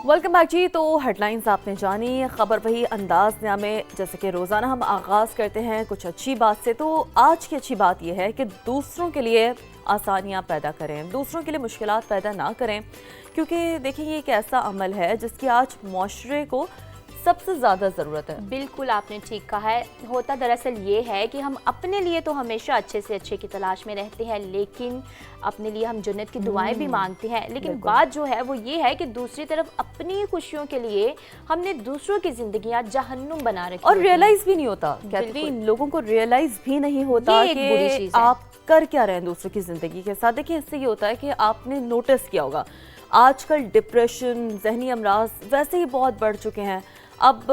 Welcome back जी। तो headlines आपने जानी, खबर वही अंदाज में जैसे कि रोज़ाना हम आगाज़ करते हैं कुछ अच्छी बात से। तो आज की अच्छी बात यह है कि दूसरों के लिए आसानियां पैदा करें, दूसरों के लिए मुश्किलात पैदा ना करें, क्योंकि देखिए ये एक ऐसा अमल है जिसकी आज मुआशरे को सबसे ज़्यादा ज़रूरत है। बिल्कुल आपने ठीक कहा है। होता दरअसल ये है कि हम अपने लिए तो हमेशा अच्छे से अच्छे की तलाश में रहते हैं, लेकिन अपने लिए हम जन्नत की दुआएं भी मांगते हैं। लेकिन बात जो है वो ये है कि दूसरी तरफ अपनी खुशियों के लिए हमने दूसरों की जिंदगियां जहन्नुम बना रखी और रियलाइज भी नहीं होता। कैथरीन, लोगों को रियलाइज भी नहीं होता कि आप कर क्या रहे हैं दूसरों की जिंदगी के साथ। देखिए इससे ये होता है कि आपने नोटिस किया होगा आजकल डिप्रेशन, जहनी अमराज वैसे ही बहुत बढ़ चुके हैं। अब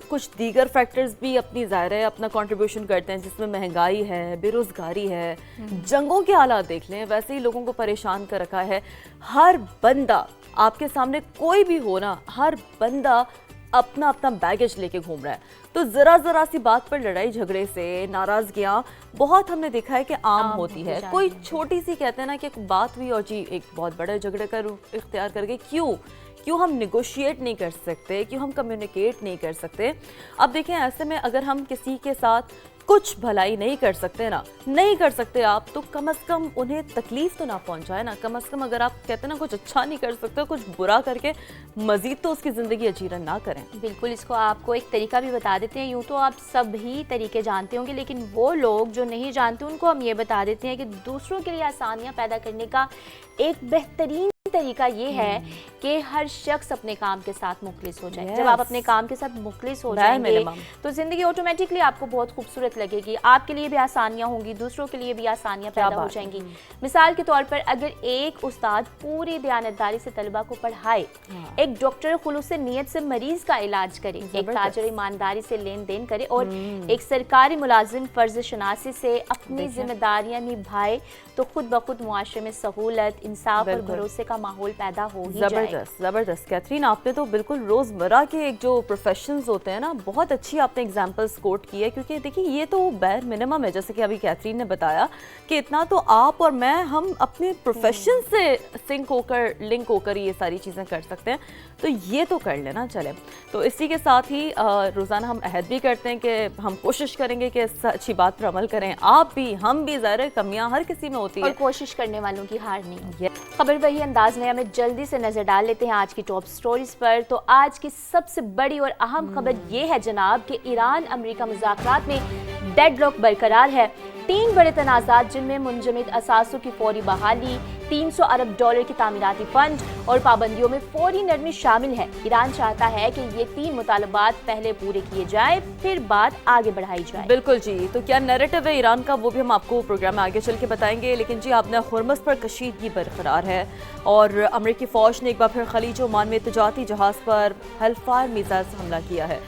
कुछ दीगर फैक्टर्स भी अपनी ज़ाहिर है अपना कंट्रीब्यूशन करते हैं, जिसमें महंगाई है, बेरोज़गारी है, जंगों के हालात देख लें, वैसे ही लोगों को परेशान कर रखा है। हर बंदा आपके सामने कोई भी हो ना, हर बंदा अपना अपना बैगेज लेके घूम रहा है। तो ज़रा सी बात पर लड़ाई झगड़े से नाराज़गियाँ बहुत हमने देखा है कि आम होती है। कोई छोटी सी कहते हैं ना कि एक बात हुई और जी एक बहुत बड़े झगड़े का रूप इख्तियार कर गए। क्यों हम निगोशिएट नहीं कर सकते, क्यों हम कम्युनिकेट नहीं कर सकते। अब देखें ऐसे में अगर हम किसी के साथ कुछ भलाई नहीं कर सकते ना, नहीं कर सकते आप, तो कम से कम उन्हें तकलीफ तो ना पहुंचाए ना। कम से कम अगर आप कहते हैं ना कुछ अच्छा नहीं कर सकते, कुछ बुरा करके मजीद तो उसकी ज़िंदगी अजीरन ना करें। बिल्कुल, इसको आपको एक तरीका भी बता देते हैं। यूँ तो आप सभी तरीके जानते होंगे, लेकिन वो लोग जो नहीं जानते उनको हम ये बता देते हैं कि दूसरों के लिए आसानियाँ पैदा करने का एक बेहतरीन तरीका ये है कि हर शख्स अपने काम के साथ मुखलिस हो जाए। जब आप अपने काम के साथ मुखलिस हो जाएंगे तो जिंदगी ऑटोमेटिकली आपको बहुत खूबसूरत लगेगी। आपके लिए भी आसानियां होंगी, दूसरों के लिए भी आसानियां पैदा हो जाएंगी। मिसाल के तौर पर अगर एक उस्ताद पूरी दयानतदारी से तलबा को पढ़ाए, एक डॉक्टर खुलूस नीयत से मरीज का इलाज करे, एक ताजर ईमानदारी से लेन देन करे और एक सरकारी मुलाजिम फर्ज शनासी से अपनी जिम्मेदारियां निभाए, तो खुद ब खुद मुआशरे में सहूलत, इंसाफ और भरोसे का माहौल पैदा हो ही जाए। जबरदस्त कैथरीन, आपने तो बिल्कुल रोजमर्रा के एक जो प्रोफेशंस होते हैं ना, बहुत अच्छी आपने एग्जांपल्स कोट की है। क्योंकि देखिए ये तो बैर मिनिमम है, जैसे कि अभी कैथरीन ने बताया कि इतना तो आप और मैं हम अपने प्रोफेशन से लिंक होकर ये सारी चीज़ें कर सकते हैं। तो ये तो कर लेना चले। तो इसी के साथ ही रोज़ाना हम अहद भी करते हैं कि हम कोशिश करेंगे कि अच्छी बात पर अमल करें। आप भी, हम भी, ज़ाहिर कमियां हर किसी में होती है और कोशिश करने वालों की हार नहीं होगी। खबर वही अंदाज में हमें जल्दी से नजर डाल लेते हैं आज की टॉप स्टोरीज पर। तो आज की सबसे बड़ी और अहम खबर ये है जनाब कि ईरान अमेरिका मुज़ाकरात में डेडलॉक बरकरार है। 3 बड़े तनाज़ात जिनमें मुंजमद असासों की फौरी बहाली, $300 अरब की तामीराती फंड और पाबंदियों में फौरी नरमी शामिल है। ईरान चाहता है कि ये 3 मुतालबात पहले पूरे किए जाए, फिर बात आगे बढ़ाई जाए। बिल्कुल जी। तो क्या नैरेटिव है ईरान का, वो भी हम आपको प्रोग्राम में आगे चल के बताएंगे। लेकिन जी आपने हुर्मुज़ पर कशीदगी बरकरार है और अमेरिकी फौज ने एक बार फिर खलीज ओमान में तजारती जहाज पर हेलफायर मिसाइल से हमला किया है।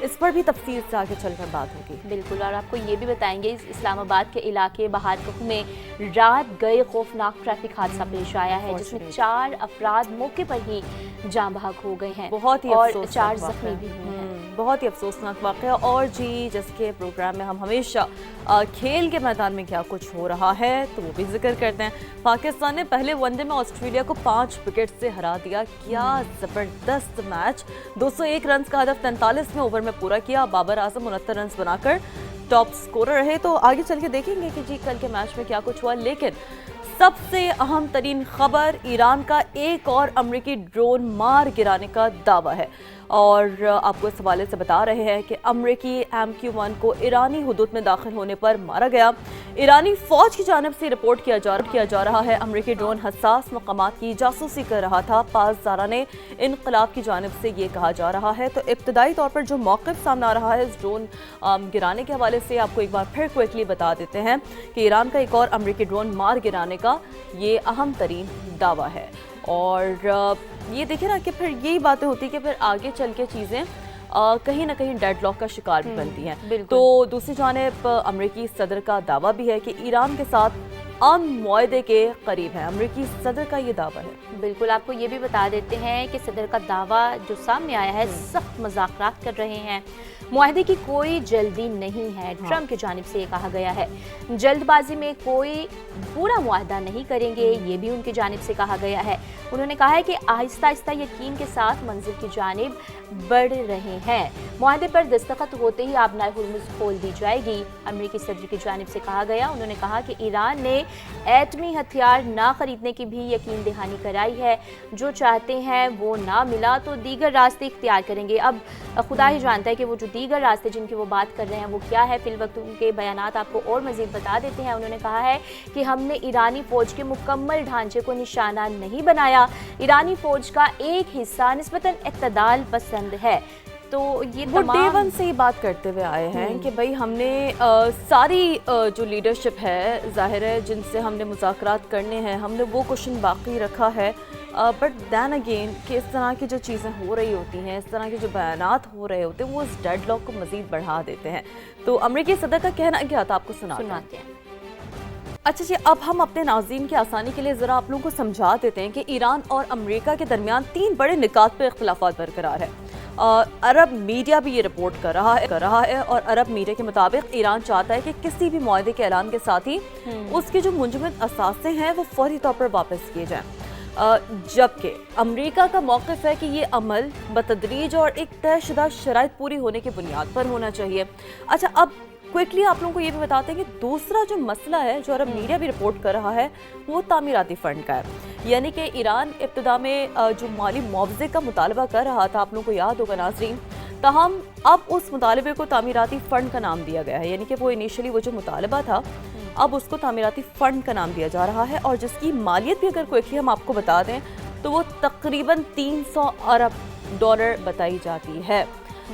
इस पर भी तफसील से आगे चलकर बात होगी। बिल्कुल, और आपको ये भी बताएंगे इस्लामाबाद के इलाके बहारकहू में रात गए खौफनाक ट्रैफिक हादसा पेश आया है, जिसमें 4 अफराद मौके पर ही जाँ बहक हो गए हैं, बहुत ही और 4 जख्मी भी हुए हैं। बहुत ही अफसोसनाक वाक़या। और जी जैसे कि प्रोग्राम में हम हमेशा खेल के मैदान में क्या कुछ हो रहा है तो वो भी जिक्र करते हैं। पाकिस्तान ने पहले वनडे में ऑस्ट्रेलिया को 5 विकेट से हरा दिया। क्या ज़बरदस्त मैच, 201 रन का हदफ 43वें ओवर में पूरा किया। बाबर आजम 69 रन बनाकर टॉप स्कोरर रहे। तो आगे चल के देखेंगे कि जी कल के मैच में क्या कुछ हुआ। लेकिन सबसे अहम तरीन खबर, ईरान का एक और अमेरिकी ड्रोन मार गिराने का दावा है। और आपको इस हवाले से बता रहे हैं कि अमेरिकी MQ-1 को ईरानी हुदूद में दाखिल होने पर मारा गया। ईरानी फौज की जानिब से रिपोर्ट किया जा रहा है अमेरिकी ड्रोन हसास मकामात की जासूसी कर रहा था। पासदारा ने इनकलाब की जानिब से ये कहा जा रहा है। तो इब्तदाई तौर पर जो मौक़िफ़ सामने आ रहा है इस ड्रोन गिराने के हवाले से, आपको एक बार फिर क्विकली बता देते हैं कि ईरान का एक और अमेरिकी ड्रोन मार गिराने का ये अहम तरीन दावा है। और ये देखिए ना कि फिर यही बातें होती कि फिर आगे चल के चीज़ें कहीं ना कहीं डेडलॉक का शिकार भी बनती हैं। तो दूसरी जानिब अमेरिकी सदर का दावा भी है कि ईरान के साथ मुआहदे के करीब है। अमेरिकी सदर का ये दावा है। बिल्कुल, आपको ये भी बता देते हैं कि सदर का दावा जो सामने आया है, सख्त मुज़ाकरात कर रहे हैं। मुआहदे की कोई जल्दी नहीं है, ट्रंप की जानिब से ये कहा गया है। जल्दबाजी में कोई पूरा मुआहदा नहीं करेंगे, ये भी उनकी जानिब से कहा गया है। उन्होंने कहा है कि आहिस्ता आहिस्ता यकीन के साथ मंजिल की जानिब बढ़ रहे हैं। मुआहदे पर दस्तखत होते ही आबनाए हुर्मुज़ खोल दी जाएगी, अमेरिकी सदर की जानिब से कहा गया। उन्होंने कहा कि ईरान ने एटमी हथियार ना खरीदने की भी यकीन दहानी कराई है। जो चाहते हैं वो ना मिला तो दीगर रास्ते इख्तियार करेंगे। अब खुदा ही जानता है कि वो जो दीगर रास्ते जिनकी वो बात कर रहे हैं वो क्या है। फिल वक्त उनके बयानात आपको और मज़ीद बता देते हैं। उन्होंने कहा है कि हमने ईरानी फ़ौज के मुकम्मल ढांचे को निशाना नहीं बनाया, ईरानी फ़ौज का एक हिस्सा निस्बतन इत्तदाल पसंद है। तो ये वो तमाम डे वन से ही बात करते हुए आए हैं कि भाई हमने सारी जो लीडरशिप है, जाहिर है जिनसे हमने मुज़ाकरात करने हैं, हमने वो क्वेश्चन बाकी रखा है। बट दैन अगेन कि इस तरह की जो चीज़ें हो रही होती हैं, इस तरह के जो बयानात हो रहे होते हैं, वो इस डेडलॉक को मज़ीद बढ़ा देते हैं। तो अमेरिकी सदर का कहना क्या था, आपको सुनाते हैं। अच्छा जी, अब हम अपने नाज़रीन की आसानी के लिए ज़रा आप लोगों को समझा देते हैं कि ईरान और अमेरिका के दरमियान 3 बड़े निकात पर इख्तिलाफ़ात बरकरार है। अरब मीडिया भी ये रिपोर्ट कर रहा है और अरब मीडिया के मुताबिक ईरान चाहता है कि किसी भी मुआहदे के ऐलान के साथ ही उसके जो मुंजमद असासे हैं वो फौरी तौर पर वापस किए जाएं, जबकि अमेरिका का मौक़िफ़ है कि ये अमल बतदरीज और एक तयशुदा शराइत पूरी होने की बुनियाद पर होना चाहिए। अच्छा, अब क्विकली आप लोगों को ये भी बताते हैं कि दूसरा जो मसला है जो अरब मीडिया भी रिपोर्ट कर रहा है वो तामीराती फ़ंड का है। यानी कि ईरान इब्तिदा में जो माली मुआवजे का मुतालबा कर रहा था, आप लोगों को याद होगा नाज़रीन, तहम अब उस मुतालबे को तामीराती फ़ंड का नाम दिया गया है। यानी कि वो इनिशियली वो जो मुतालबा था अब उसको तामीराती फ़ंड का नाम दिया जा रहा है, और जिसकी मालियत भी अगर क्विकली हम आपको बता दें तो वो तकरीबन 300 अरब डॉलर बताई जाती है।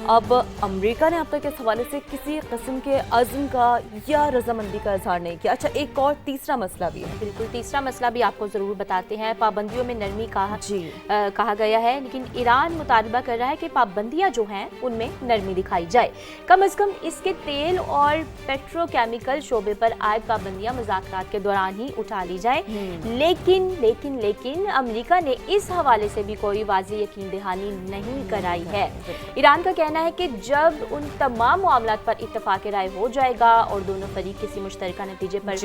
अब अमेरिका ने अब तक इस हवाले से किसी किस्म के अज़्म का या रजामंदी का इजहार नहीं किया। अच्छा, एक और तीसरा मसला भी है। बिल्कुल, तीसरा मसला भी आपको ज़रूर बताते हैं। पाबंदियों में नरमी कहा गया है, लेकिन ईरान मुतालबा कर रहा है कि पाबंदियां जो हैं उनमें नरमी दिखाई जाए। कम से कम इसके तेल और पेट्रोकेमिकल शोबे पर आयद पाबंदियां मुज़ाकरात के दौरान ही उठा ली जाए। लेकिन अमेरिका ने इस हवाले से भी कोई वाज़ेह यकीन दहानी नहीं कराई है। ईरान का कहना है कि जब उन तमाम मामलात पर इत्तफाक राय हो जाएगा और दोनों फरीक किसी मुश्तरका नतीजे पर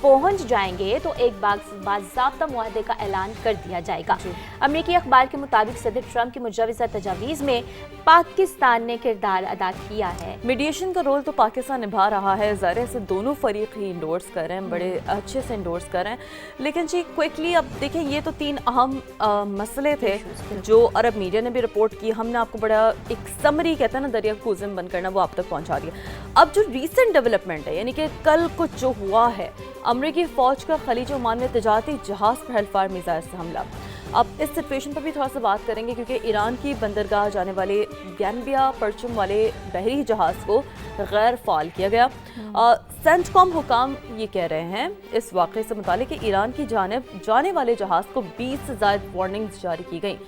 पहुंच जाएंगे तो एक बाज़ाब्ता मुआहदे का ऐलान कर दिया जाएगा। अमेरिकी अखबार के मुताबिक सदर ट्रंप की मुजव्वज़ा तजावीज़ में पाकिस्तान ने किरदार अदा किया है। मीडिएशन का रोल तो पाकिस्तान निभा रहा है, ज़ाहिर से दोनों फरीक ही इंडोर्स कर रहे हैं, बड़े अच्छे से इंडोर्स कर रहे हैं। लेकिन जी क्विकली अब देखें, ये तो 3 अहम मसले थे जो अरब मीडिया ने भी रिपोर्ट की। हमने आपको बड़ा एक समरी कहता है ना, दरिया को कुज़म बंद करना, वो आप तक पहुंचा दिया। अब जो रीसेंट डेवलपमेंट है, यानी कि कल कुछ जो हुआ है, अमेरिकी फ़ौज का खलीज ओमान में तजारती जहाज़ पर हेलफायर मिसाइल से हमला। अब इस सिचुएशन पर भी थोड़ा सा बात करेंगे क्योंकि ईरान की बंदरगाह जाने वाले गैम्बिया परचम वाले बहरी जहाज़ को गैर फ़ाल किया गया। सेंटकॉम हुकाम ये कह रहे हैं इस वाक़े से मुतालिक कि ईरान की जानिब जाने वाले जहाज़ को 20 से ज़ायद वार्निंग्स जारी की गई।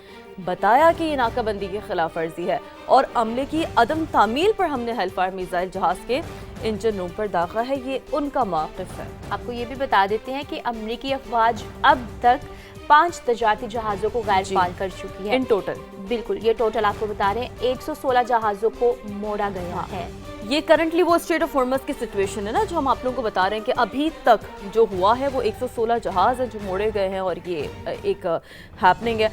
बताया कि ये नाकाबंदी की खिलाफ वर्जी है और अमले की अदम तामील पर हमने हेलफायर मिसाइल जहाज़ के इंजन रूम पर दाखिला है, ये उनका मौक़िफ़ है। आपको ये भी बता देते हैं कि अमरीकी अफवाज अब तक 5 तजारती जहाज़ों को गैर फाल कर चुकी है इन टोटल। बिल्कुल, ये टोटल आपको बता रहे हैं 116 जहाज़ों को मोड़ा गया है। ये करंटली वो स्ट्रेट ऑफ हॉर्मज़ की सिचुएशन है ना, जो हम आप लोगों को बता रहे हैं कि अभी तक जो हुआ है वो 116 जहाज़ हैं जो मोड़े गए हैं और ये एक हैपनिंग है।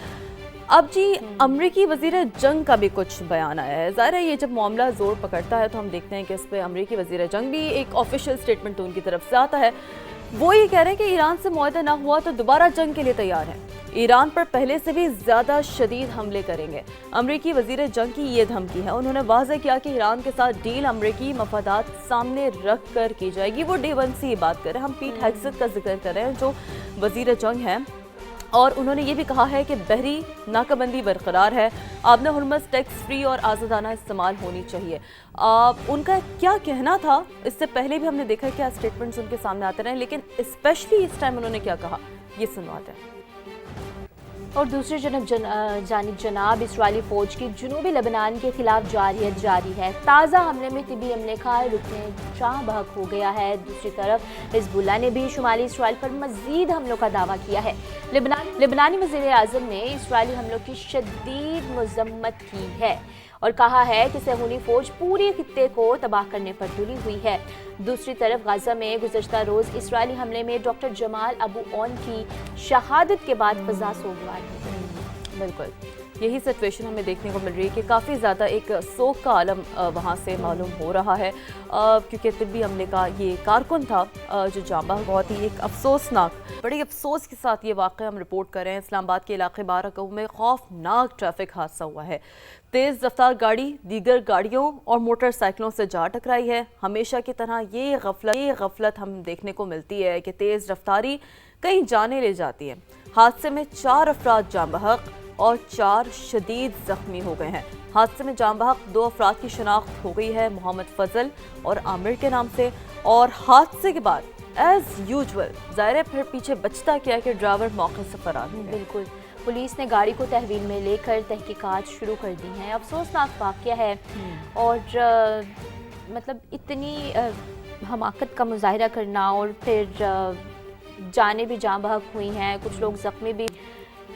अब जी अमरीकी वज़ीर जंग का भी कुछ बयान आया है। ज़ाहिर है ये जब मामला ज़ोर पकड़ता है तो हम देखते हैं कि इस पर अमरीकी वज़ीर जंग भी एक ऑफिशियल स्टेटमेंट तो उनकी तरफ से आता है। वो ये कह रहे हैं कि ईरान से मुआहदा ना हुआ तो दोबारा जंग के लिए तैयार हैं, ईरान पर पहले से भी ज़्यादा शदीद हमले करेंगे। अमरीकी वज़ीर जंग की ये धमकी है। उन्होंने वाज़ेह किया कि ईरान के साथ डील अमरीकी मफादात सामने रख कर की जाएगी। वो डे वन से ये बात कर रहे हैं, हम पीट हेग्सेथ का जिक्र कर रहे हैं जो वज़ीर जंग हैं, और उन्होंने ये भी कहा है कि बहरी नाकाबंदी बरकरार है, आबना हुर्मज़ टैक्स फ्री और आज़ादाना इस्तेमाल होनी चाहिए। उनका क्या कहना था, इससे पहले भी हमने देखा क्या स्टेटमेंट्स उनके सामने आते रहे, लेकिन स्पेशली इस टाइम उन्होंने क्या कहा, ये सुनवाते हैं। اور دوسری جانب جناب اسرائیلی فوج کی جنوبی لبنان کے خلاف جارحیت جاری ہے. تازہ حملے میں طبی عملے کا رکن جاں بحق ہو گیا ہے. دوسری طرف حزب اللہ نے بھی شمالی اسرائیل پر مزید حملوں کا دعویٰ کیا ہے. لبنانی وزیر اعظم نے اسرائیلی حملوں کی شدید مذمت کی ہے اور کہا ہے کہ صہیونی فوج پورے خطے کو تباہ کرنے پر تلی ہوئی ہے. دوسری طرف غزہ میں گزشتہ روز اسرائیلی حملے میں ڈاکٹر جمال ابو اون کی شہادت کے بعد فضا سوگوار ہو گئی. بالکل یہی سچویشن ہمیں دیکھنے کو مل رہی ہے کہ کافی زیادہ ایک سوگ کا عالم وہاں سے معلوم ہو رہا ہے، کیونکہ طبی عملے کا یہ کارکن تھا جو جاں بحق. بہت ہی ایک افسوسناک، بڑی افسوس کے ساتھ یہ واقعہ ہم رپورٹ کر رہے ہیں. اسلام آباد کے علاقے بارہ میں خوفناک ٹریفک حادثہ ہوا ہے. تیز رفتار گاڑی دیگر گاڑیوں اور موٹر سائیکلوں سے جا ٹکرائی ہے. ہمیشہ کی طرح یہ غفلت ہم دیکھنے کو ملتی ہے کہ تیز رفتاری کئی جانیں لے جاتی ہے. حادثے میں 4 افراد جاں بحق اور 4 شدید زخمی ہو گئے ہیں. حادثے میں جاں بحق 2 افراد کی شناخت ہو گئی ہے، محمد فضل اور عامر کے نام سے. اور حادثے کے بعد ایز یوزول ظاہر ہے پھر پیچھے بچتا کیا کہ ڈرائیور موقع سے فرار ہو گئے. بالکل، پولیس نے گاڑی کو تحویل میں لے کر تحقیقات شروع کر دی ہیں. افسوسناک واقعہ ہے اور مطلب اتنی حماقت کا مظاہرہ کرنا اور پھر جانیں بھی جاں بحق ہوئی ہیں، کچھ لوگ زخمی بھی.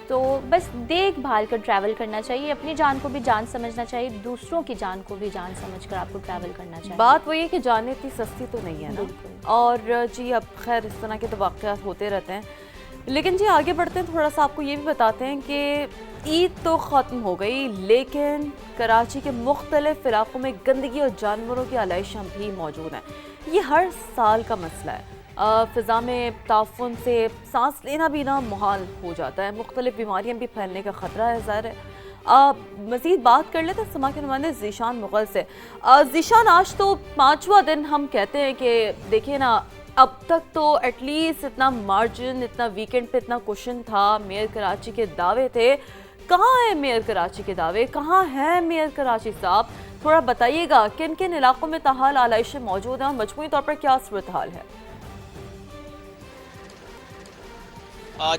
تو بس دیکھ بھال کر ٹریول کرنا چاہیے. اپنی جان کو بھی جان سمجھنا چاہیے، دوسروں کی جان کو بھی جان سمجھ کر آپ کو ٹریول کرنا چاہیے. بات وہی ہے کہ جانیں اتنی سستی تو نہیں ہے نا. اور جی اب خیر اس طرح کے تو واقعات ہوتے رہتے ہیں. لیکن جی آگے بڑھتے ہیں، تھوڑا سا آپ کو یہ بھی بتاتے ہیں کہ عید تو ختم ہو گئی لیکن کراچی کے مختلف علاقوں میں گندگی اور جانوروں کی آلائشاں بھی موجود ہیں. یہ ہر سال کا مسئلہ ہے. فضا میں تعفن سے سانس لینا بھی نا محال ہو جاتا ہے. مختلف بیماریاں بھی پھیلنے کا خطرہ ہے ظاہر ہے. مزید بات کر لیتے ہیں سما کے نمائندے ذیشان مغل سے. ذیشان آج تو 5واں دن ہم کہتے ہیں کہ دیکھیے نا اب تک تو ایٹ لیسٹ اتنا مارجن، اتنا ویکنڈ پہ اتنا کوشن تھا، میئر کراچی کے دعوے تھے. کہاں ہے میئر کراچی کے دعوے؟ کہاں ہے میئر کراچی صاحب؟ تھوڑا بتائیے گا کن کن علاقوں میں تاحال آلائشیں موجود ہیں اور مجموعی طور پر کیا صورتحال ہے؟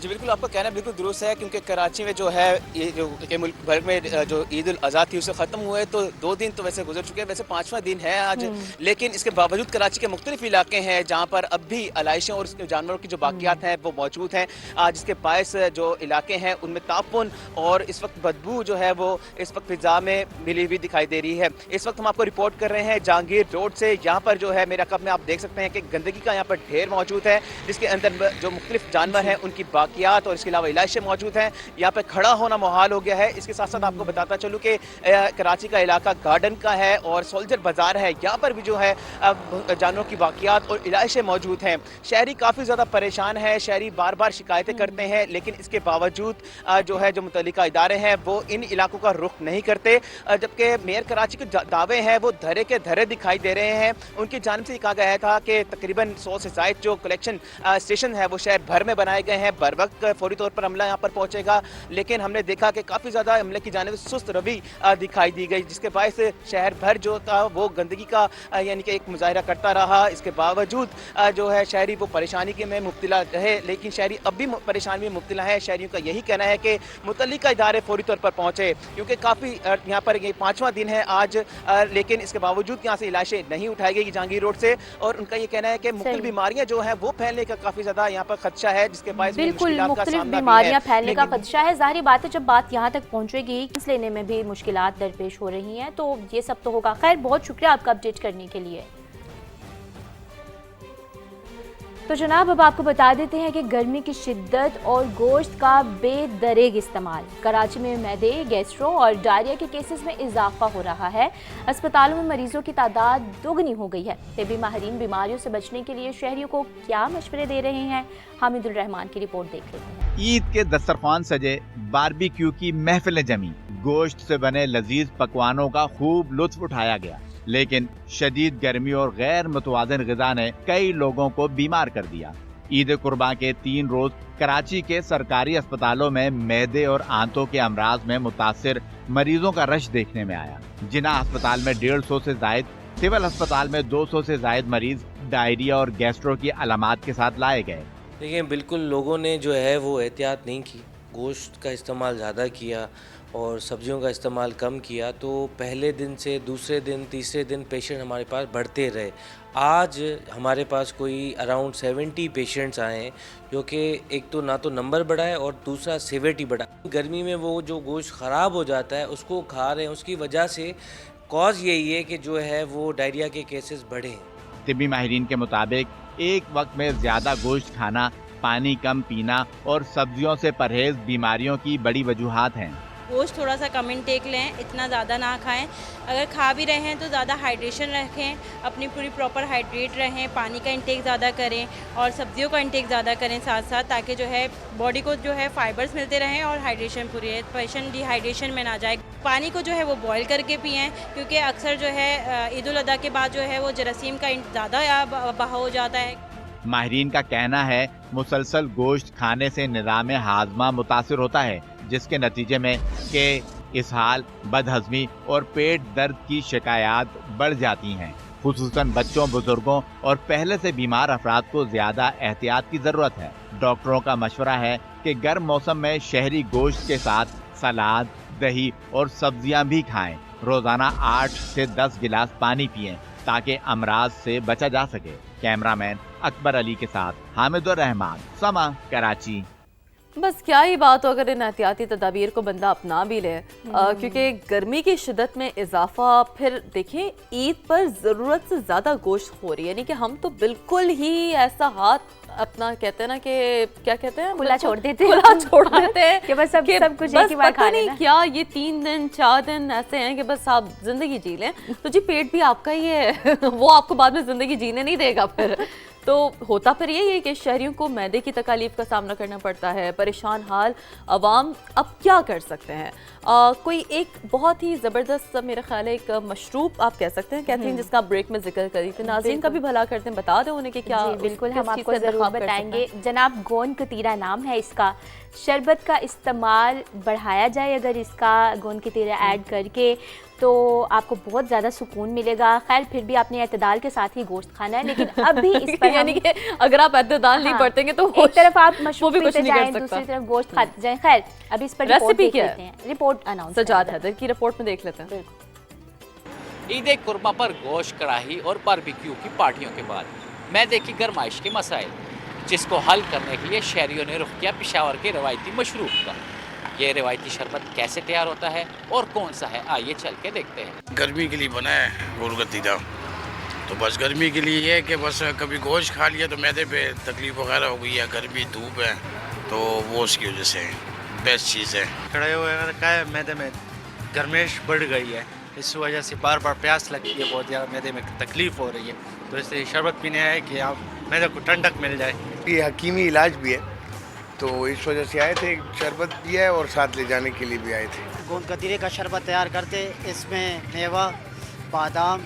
جی بالکل، آپ کا کہنا بالکل درست ہے کیونکہ کراچی میں جو ہے یہ جو کہ ملک بھر میں جو عید الاضحیٰ تھی اسے ختم ہوئے تو 2 دن تو ویسے گزر چکے ہیں. ویسے 5واں دن ہے آج، لیکن اس کے باوجود کراچی کے مختلف علاقے ہیں جہاں پر اب بھی علائشیں اور جانوروں کی جو باقیات ہیں وہ موجود ہیں، جس کے باعث جو علاقے ہیں ان میں تعفن اور اس وقت بدبو جو ہے وہ اس وقت فضا میں ملی ہوئی دکھائی دے رہی ہے. اس وقت ہم آپ کو رپورٹ کر رہے ہیں جہانگیر روڈ سے. یہاں پر جو ہے میرے عقب میں آپ دیکھ سکتے ہیں کہ گندگی کا یہاں پر ڈھیر موجود ہے جس کے اندر جو مختلف جانور ہیں ان کی باقیات اور اس کے علاوہ علائشیں موجود ہیں. یہاں پہ کھڑا ہونا محال ہو گیا ہے. اس کے ساتھ ساتھ آپ کو بتاتا چلوں کہ کراچی کا علاقہ گارڈن کا ہے اور سولجر بازار ہے، یہاں پر بھی جو ہے جانوروں کی باقیات اور علائشیں موجود ہیں. شہری کافی زیادہ پریشان ہیں، شہری بار بار شکایتیں کرتے ہیں لیکن اس کے باوجود جو ہے جو متعلقہ ادارے ہیں وہ ان علاقوں کا رخ نہیں کرتے. جبکہ میئر کراچی کے دعوے ہیں وہ دھرے کے دھرے دکھائی دے رہے ہیں. ان کی جانب سے یہ کہا گیا تھا کہ تقریباً 100 سے زائد جو کلیکشن اسٹیشن ہے وہ شہر بھر میں بنائے گئے ہیں، بر وقت فوری طور پر عملہ یہاں پر پہنچے گا. لیکن ہم نے دیکھا کہ کافی زیادہ عملے کی جانب سے سست روی دکھائی دی گئی جس کے باعث شہر بھر جو تھا وہ گندگی کا یعنی کہ ایک مظاہرہ کرتا رہا. اس کے باوجود جو ہے شہری وہ پریشانی کے میں مبتلا رہے، لیکن شہری اب بھی پریشانی میں مبتلا ہے. شہریوں کا یہی کہنا ہے کہ متعلقہ ادارے فوری طور پر پہنچے کیونکہ کافی یہاں پر یہ 5واں دن ہے آج، لیکن اس کے باوجود یہاں سے علائشیں نہیں اٹھائی گئی جہانگیر روڈ سے. اور ان کا یہ کہنا ہے کہ مختلف بیماریاں جو ہیں وہ پھیلنے کا کافی زیادہ یہاں پر خدشہ ہے جس کے باعث بالکل مختلف بیماریاں پھیلنے کا خدشہ ہے. ظاہری بات ہے جب بات یہاں تک پہنچے گی اس لینے میں بھی مشکلات درپیش ہو رہی ہیں تو یہ سب تو ہوگا. خیر بہت شکریہ آپ کا اپڈیٹ کرنے کے لیے. تو جناب اب آپ کو بتا دیتے ہیں کہ گرمی کی شدت اور گوشت کا بے دریغ استعمال کراچی میں معدے، گیسٹرو اور ڈائریا کے کیسز میں اضافہ ہو رہا ہے. اسپتالوں میں مریضوں کی تعداد دوگنی ہو گئی ہے. طبی ماہرین بیماریوں سے بچنے کے لیے شہریوں کو کیا مشورے دے رہے ہیں، حامد الرحمان کی رپورٹ دیکھ لیتے ہیں. عید کے دسترخوان سجے، باربیکیو کی محفلیں جمی، گوشت سے بنے لذیذ پکوانوں کا خوب لطف اٹھایا گیا، لیکن شدید گرمی اور غیر متوازن غذا نے کئی لوگوں کو بیمار کر دیا. عید قرباں کے 3 روز کراچی کے سرکاری اسپتالوں میں معدے اور آنتوں کے امراض میں متاثر مریضوں کا رش دیکھنے میں آیا. جناح اسپتال میں 150 سے زائد، سول اسپتال میں 200 سے زائد مریض ڈائریا اور گیسٹرو کی علامات کے ساتھ لائے گئے. دیکھیں بالکل لوگوں نے جو ہے وہ احتیاط نہیں کی. گوشت کا استعمال زیادہ کیا اور سبزیوں کا استعمال کم کیا تو پہلے دن سے دوسرے دن تیسرے دن پیشنٹ ہمارے پاس بڑھتے رہے. آج ہمارے پاس کوئی اراؤنڈ 70 پیشنٹس آئے ہیں جو کہ ایک تو نہ تو نمبر بڑھا ہے اور دوسرا سیویرٹی بڑھا. گرمی میں وہ جو گوشت خراب ہو جاتا ہے اس کو کھا رہے ہیں, اس کی وجہ سے کاز یہی ہے کہ جو ہے وہ ڈائریا کے کیسز بڑھے ہیں. طبی ماہرین کے مطابق ایک وقت میں زیادہ گوشت کھانا, پانی کم پینا اور سبزیوں سے پرہیز بیماریوں کی بڑی وجوہات ہیں. گوشت تھوڑا سا کم انٹیک لیں, اتنا زیادہ نہ کھائیں. اگر کھا بھی رہے ہیں تو زیادہ ہائیڈریشن رکھیں, اپنی پوری پراپر ہائیڈریٹ رہیں, پانی کا انٹیک زیادہ کریں اور سبزیوں کا انٹیک زیادہ کریں ساتھ ساتھ, تاکہ جو ہے باڈی کو جو ہے فائبرز ملتے رہیں اور ہائیڈریشن پوری ہے, پیشنٹ ڈی ہائیڈریشن میں نہ جائے. پانی کو جو ہے وہ بوائل کر کے پئیں, کیونکہ اکثر جو ہے عید الاضحیٰ کے بعد جو ہے وہ جراثیم کا زیادہ بہا ہو جاتا ہے. ماہرین کا کہنا ہے مسلسل گوشت کھانے سے نظام ہاضمہ متاثر ہوتا ہے, جس کے نتیجے میں کہ اسہال, بد ہضمی اور پیٹ درد کی شکایات بڑھ جاتی ہیں. خصوصاً بچوں, بزرگوں اور پہلے سے بیمار افراد کو زیادہ احتیاط کی ضرورت ہے. ڈاکٹروں کا مشورہ ہے کہ گرم موسم میں شہری گوشت کے ساتھ سلاد, دہی اور سبزیاں بھی کھائیں. روزانہ 8 سے 10 گلاس پانی پئیں تاکہ امراض سے بچا جا سکے. کیمرہ مین اکبر علی کے ساتھ حامد الرحمان, سما, کراچی. بس کیا ہی بات ہو اگر ان احتیاطی تدابیر کو بندہ اپنا بھی لے, کیونکہ گرمی کی شدت میں اضافہ, پھر دیکھیں عید پر ضرورت سے زیادہ گوشت ہو رہی ہے, یعنی کہ ہم تو بالکل ہی ایسا ہاتھ اپنا کہتے ہیں نا کہ کیا کہتے ہیں, کھلا چھوڑ دیتے ہیں کہ بس سب کچھ ایک ہی بار کھا لینا. کیا یہ 3 دن 4 دن ایسے ہیں کہ بس آپ زندگی جی لیں, تو جی پیٹ بھی آپ کا ہی ہے, وہ آپ کو بعد میں زندگی جینے نہیں دے گا. پھر تو ہوتا پھر یہی ہے کہ شہریوں کو معدے کی تکالیف کا سامنا کرنا پڑتا ہے. پریشان حال عوام اب کیا کر سکتے ہیں؟ کوئی ایک بہت ہی زبردست, میرا خیال ہے ایک مشروب آپ کہہ سکتے ہیں کیتھرین, جس کا بریک میں ذکر کری تھی. ناظرین کا بھی بھلا کرتے ہیں, بتا دیں انہیں کہ کیا. بالکل, ہم آپ کو ضرور بتائیں گے. جناب گوند کتیرا نام ہے اس کا. شربت کا استعمال بڑھایا جائے اگر اس کا گوند کتیرا ایڈ کر کے, تو آپ کو بہت زیادہ سکون ملے گا. خیر پھر بھی آپ نے اعتدال کے ساتھ ہی گوشت کھانا ہے, لیکن اب بھی اس پر یعنی کہ اگر آپ اعتدال نہیں برتیں گے تو ایک طرف آپ مشروب بھی کچھ پیتے نہیں کر جائیں, سکتا. دوسری طرف گوشت کھاتے جائیں. خیر اب اس پر ریسیپی کیا ہے, رپورٹ اناؤنس سجاد حیدر کی رپورٹ میں دیکھ لیتے ہیں. عید قربہ پر گوشت, کڑاہی اور باربیکیو کی پارٹیوں کے بعد معدے کی گرمائش کے مسائل, جس کو حل کرنے کے لیے شہریوں نے رخ کیا پشاور کے روایتی مشروب کا. یہ روایتی شربت کیسے تیار ہوتا ہے اور کون سا ہے, آئیے چل کے دیکھتے ہیں. گرمی کے لیے بنا ہے گول گتیلا, تو بس گرمی کے لیے یہ ہے کہ بس کبھی گوشت کھا لیا تو معدے پہ تکلیف وغیرہ ہو گئی ہے, گرمی دھوپ ہے تو وہ اس کی وجہ سے بیسٹ چیز ہے. کڑھائی وغیرہ کا ہے, معدے میں گرمیش بڑھ گئی ہے, اس وجہ سے بار بار پیاس لگتی ہے, بہت زیادہ معدے میں تکلیف ہو رہی ہے, تو اس لیے شربت پینے آئے کہ آپ معدے کو ٹھنڈک مل جائے. یہ حکیمی علاج بھی ہے, تو اس وجہ سے آئے تھے. شربت بھی ہے اور ساتھ لے جانے کے لیے بھی آئے تھے. گوند کتیرے کا شربت تیار کرتے, اس میں میوہ, بادام,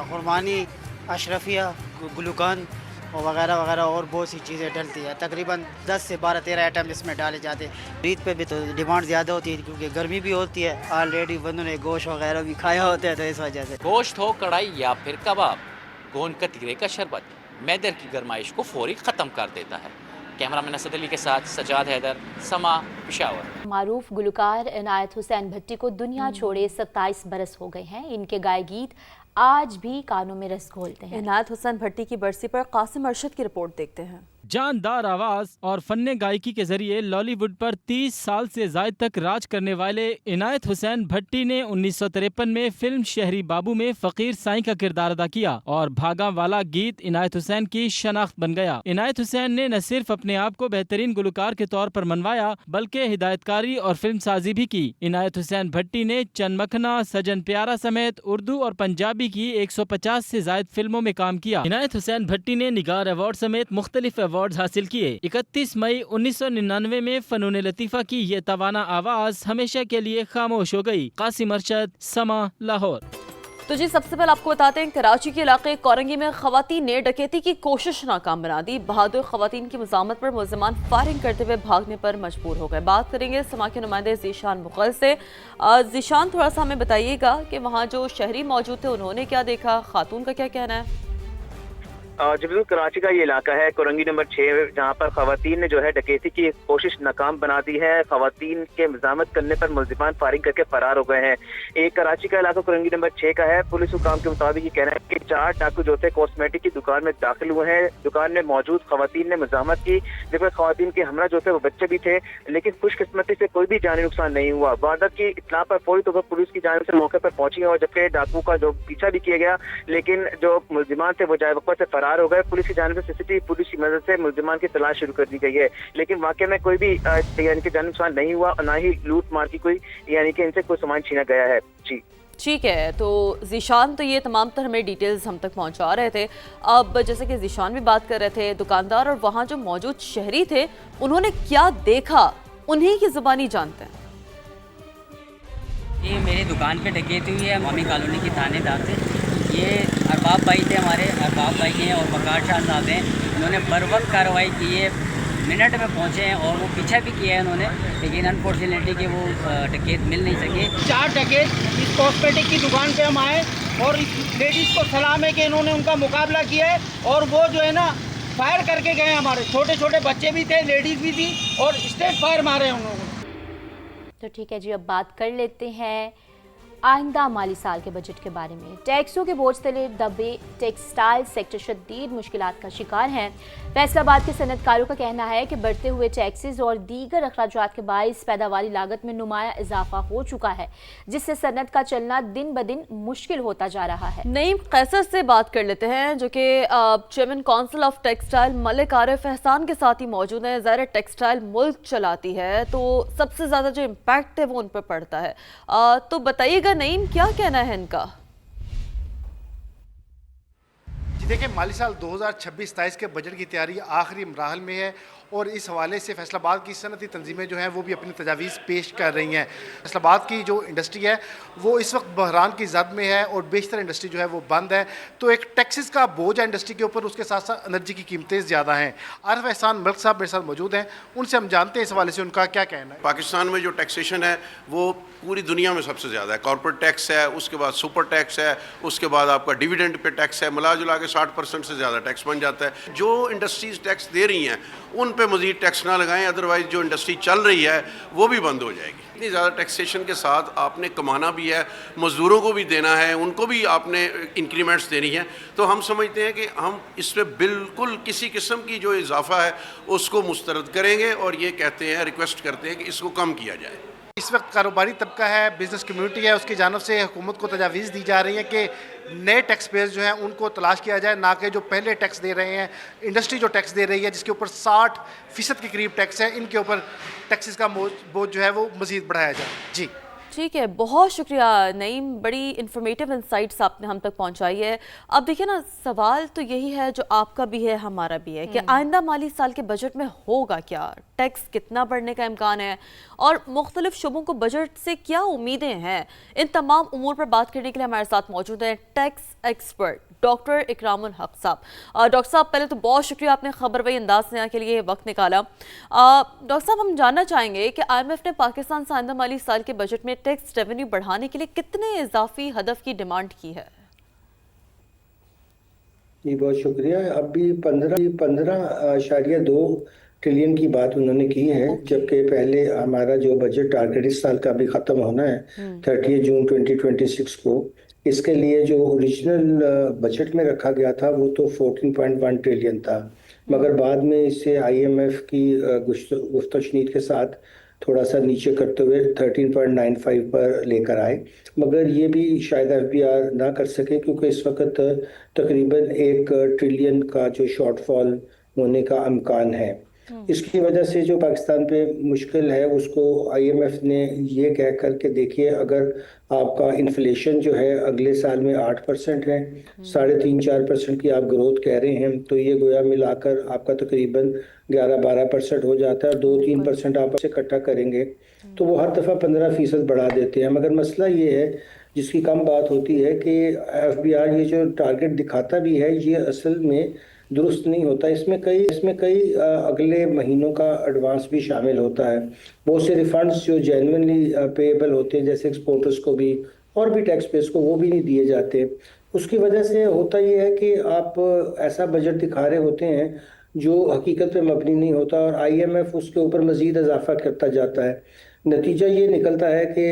خرمانی, اشرفیہ, گلوکان وغیرہ وغیرہ اور بہت سی چیزیں ڈلتی ہے. تقریباً 10 سے 12-13 آئٹم اس میں ڈالے جاتے ہیں. عید پہ بھی تو ڈیمانڈ زیادہ ہوتی ہے کیونکہ گرمی بھی ہوتی ہے, آلریڈی بندوں نے گوشت وغیرہ بھی کھایا ہوتا ہے, تو اس وجہ سے. گوشت ہو, کڑھائی یا پھر کباب, گوند کتیرے کا شربت معدے کی گرمائش کو فوری ختم کر دیتا ہے. کیمرہ مین اسد علی کے ساتھ سجاد حیدر, سما, پشاور. معروف گلوکار عنایت حسین بھٹی کو دنیا چھوڑے 27 برس ہو گئے ہیں. ان کے گائے گیت آج بھی کانوں میں رس گھولتے ہیں. عنایت حسین بھٹی کی برسی پر قاسم ارشد کی رپورٹ دیکھتے ہیں. جاندار آواز اور فن گائکی کے ذریعے لالی ووڈ پر 30 سال سے زائد تک راج کرنے والے عنایت حسین بھٹی نے 1953 میں فلم شہری بابو میں فقیر سائیں کا کردار ادا کیا اور بھاگا والا گیت عنایت حسین کی شناخت بن گیا. عنایت حسین نے نہ صرف اپنے آپ کو بہترین گلوکار کے طور پر منوایا بلکہ ہدایت کاری اور فلم سازی بھی کی. عنایت حسین بھٹی نے چند مکھنا, سجن پیارا سمیت اردو اور پنجابی کی 150 سے زائد فلموں میں کام کیا. عنایت حسین بھٹی نے نگار ایوارڈ سمیت مختلف ایوارڈز حاصل کیے. 31 مئی 1999 میں فنون لطیفہ کی یہ توانا آواز ہمیشہ کے لیے خاموش ہو گئی. قاسم ارشد, سما, لاہور. تو جی سب سے پہلے آپ کو بتاتے ہیں کراچی کے علاقے کورنگی میں خواتین نے ڈکیتی کی کوشش ناکام بنا دی. بہادر خواتین کی مزاحمت پر ملزمان فائرنگ کرتے ہوئے بھاگنے پر مجبور ہو گئے. بات کریں گے سما کے نمائندے ذیشان مغل سے. ذیشان, تھوڑا سا ہمیں بتائیے گا کہ وہاں جو شہری موجود تھے انہوں نے کیا دیکھا, خاتون کا کیا کہنا ہے؟ जी बिल्कुल, कराची का ये इलाका है कोरंगी नंबर 6, जहाँ पर खवातीन ने जो है डकैती की कोशिश नाकाम बना दी है। खवातीन के मज़ामत करने पर मुल्जिमान फायरिंग करके फरार हो गए हैं। एक कराची का इलाका कोरंगी नंबर 6 का है। पुलिस हुकाम के मुताबिक ये कहना है कि 4 डाकू जो थे कॉस्मेटिक की दुकान में दाखिल हुए हैं। दुकान में मौजूद खवातीन ने मज़ामत की, जिसमें खवातीन के हमरा जो थे वो बच्चे भी थे, लेकिन खुशकिस्मती से कोई भी जानी नुकसान नहीं हुआ। वारदात की इत्तला पर फौरी तौर पर पुलिस की जानिब से मौके पर पहुंची और जबकि डाकू का जो पीछा भी किया गया, लेकिन जो मुल्जिमान थे वो जाए वक्त से फरार हो गए। पुलिस की जानिब से सीसीटीवी पुलिस की मदद से मुल्जिमान की तलाश शुरू कर दी गई है, लेकिन वाकई में कोई भी यानी कि जान नुकसान नहीं हुआ और ना ही लूट मार की कोई यानी कि इनसे कोई सामान छीना गया है। जी ठीक है, तो ज़ीशान तो ये तमाम तर हमें डिटेल्स हम तक पहुंचा रहे थे। अब जैसे कि ज़ीशान भी बात कर रहे थे, दुकानदार और वहाँ जो मौजूद शहरी थे उन्होंने क्या देखा, उन्हीं की ज़ुबानी जानते हैं। ये मेरी दुकान पे डकैती हुई है, मामी कॉलोनी की थानेदार थे। ये अरबाब भाई थे, हमारे अरबाब भाई हैं और वकार शाह साहब हैं। इन्होंने बर वक्त कार्रवाई की है, मिनट में पहुँचे हैं और वो पीछा भी किया है इन्होंने, लेकिन अनफॉर्चुनेटली कि वो डकैत मिल नहीं सके। 4 डकैत इस कॉस्मेटिक की दुकान पे हम आए और इस लेडीज़ को सलाम है कि इन्होंने उनका मुकाबला किया है और वो जो है ना फायर करके गए। हमारे छोटे छोटे बच्चे भी थे, लेडीज़ भी थी और स्ट्रेट फायर मारे हैं उन्होंने। तो ठीक है जी, अब बात कर लेते हैं आइंदा माली साल के बजट के बारे में। टैक्सों के बोझ तले दबे टेक्सटाइल सेक्टर शदीद मुश्किलात का शिकार हैं। फैसलाबाद के सनतकारों का कहना है कि बढ़ते हुए टैक्सेस और दीगर अखराजात के बाइस पैदावारी लागत में नुमाया इजाफा हो चुका है, जिससे सनत का चलना दिन ब दिन मुश्किल होता जा रहा है। नईम कैसर से बात कर लेते हैं, जो कि chairman council of textile Malik Arif एहसान के साथ ही मौजूद है। ज़ाहिर टेक्सटाइल मुल्क चलाती है तो सबसे ज़्यादा जो इम्पैक्ट है वो उन पर पड़ता है, तो बताइएगा नईम क्या कहना है इनका। जी देखिए, माली साल 2026-27 के बजट की तैयारी आखिरी मराहल में है और इस हवाले से फैसलाबाद की सनती तंजीमें जो हैं वो भी अपनी तजावीज़ पेश कर रही हैं। फैसलाबाद की जो इंडस्ट्री है वो इस वक्त बहरान की जद में है और बेशतर इंडस्ट्री जो है वो बंद है, तो एक टैक्सेस का बोझ है इंडस्ट्री के ऊपर, उसके साथ साथ एनर्जी की कीमतें ज़्यादा हैं। आरिफ एहसान मलिक साहब मेरे साथ मौजूद हैं, उनसे हम जानते हैं इस हवाले से उनका क्या कहना है। पाकिस्तान में जो टैक्सेशन है वो पूरी दुनिया में सबसे ज़्यादा है। कॉर्पोरेट टैक्स है, उसके बाद सुपर टैक्स है, उसके बाद आपका डिविडेंड पे टैक्स है, मिला जुला के 60% से ज़्यादा टैक्स बन जाता है। जो इंडस्ट्रीज़ टैक्स दे रही हैं उन पे मज़ीद टैक्स ना लगाएं, अदरवाइज़ जो इंडस्ट्री चल रही है वो भी बंद हो जाएगी। इतनी ज़्यादा टैक्सेशन के साथ आपने कमाना भी है, मज़दूरों को भी देना है, उनको भी आपने इंक्रीमेंट्स देनी है, तो हम समझते हैं कि हम इसमें बिल्कुल किसी किस्म की जो इजाफा है उसको मुस्तरद करेंगे और ये कहते हैं, रिक्वेस्ट करते हैं कि इसको कम किया जाए। इस वक्त कारोबारी तबका है, बिजनेस कम्युनिटी है, उसकी जानब से हुकूमत को तजावीज़ दी जा रही है कि नए टैक्स पेयर्स जो हैं उनको तलाश किया जाए, ना कि जो पहले टैक्स दे रहे हैं। इंडस्ट्री जो टैक्स दे रही है जिसके ऊपर 60% के करीब टैक्स है, इनके ऊपर टैक्सेस का बोझ जो है वो मज़ीद बढ़ाया जाए। जी ठीक है, बहुत शुक्रिया नईम, बड़ी इन्फॉर्मेटिव इंसाइट्स आपने हम तक पहुंचाई है। अब देखिए ना, सवाल तो यही है जो आपका भी है हमारा भी है कि आइंदा माली साल के बजट में होगा क्या, टैक्स कितना बढ़ने का इम्कान है और मुख्तलिफ शुबों को बजट से क्या उम्मीदें हैं। इन तमाम उमूर पर बात करने के लिए हमारे साथ मौजूद हैं टैक्स एक्सपर्ट डॉक्टर इकरामुल हक साहब। डॉक्टर साहब, पहले तो बहुत शुक्रिया आपने खबरवई अंदाज से यहाँ के लिए वक्त निकाला। डॉक्टर साहब, हम जानना चाहेंगे कि IMF ने पाकिस्तान से आइंदा माली साल के बजट में टैक्स रेवेन्यू बढ़ाने के लिए कितने इजाफी हदफ की डिमांड की है? जी बहुत शुक्रिया। अभी 15.2 ट्रिलियन की बात उन्होंने की है, जबकि पहले हमारा जो बजट टारगेट इस साल का भी ख़त्म होना है 30 जून 2026 को। इसके लिए जो ओरिजिनल बजट में रखा गया था वो तो 14.1 ट्रिलियन था, मगर बाद में इसे IMF की गुफ्तशनीद के साथ थोड़ा सा नीचे करते हुए 13.95 पर लेकर आए, मगर ये भी शायद FBR ना कर सके क्योंकि इस वक्त तकरीबन 1 ट्रिलियन का जो शॉर्टफॉल होने का इम्कान है। इसकी वजह से जो पाकिस्तान पे मुश्किल है उसको IMF ने ये कह कर के देखिए, अगर आपका इन्फ्लेशन जो है अगले साल में 8% है, 3.5-4% की आप ग्रोथ कह रहे हैं, तो ये गोया मिलाकर आपका तकरीबन 11-12% हो जाता है। 2-3% आप से इकट्ठा करेंगे तो वो हर दफ़ा 15% बढ़ा देते हैं। मगर मसला ये है, जिसकी कम बात होती है, कि FBR ये जो टारगेट दिखाता भी है ये असल में दुरुस्त नहीं होता। इसमें कई अगले महीनों का एडवांस भी शामिल होता है। बहुत से रिफंड्स जो जेन्युइनली पेएबल होते हैं, जैसे एक्सपोर्टर्स को भी और भी टैक्स पेयर्स को, वो भी नहीं दिए जाते। اس کی وجہ سے ہوتا یہ ہے کہ آپ ایسا بجٹ دکھا رہے ہوتے ہیں جو حقیقت پہ مبنی نہیں ہوتا، اور آئی ایم ایف اس کے اوپر مزید اضافہ کرتا جاتا ہے۔ نتیجہ یہ نکلتا ہے کہ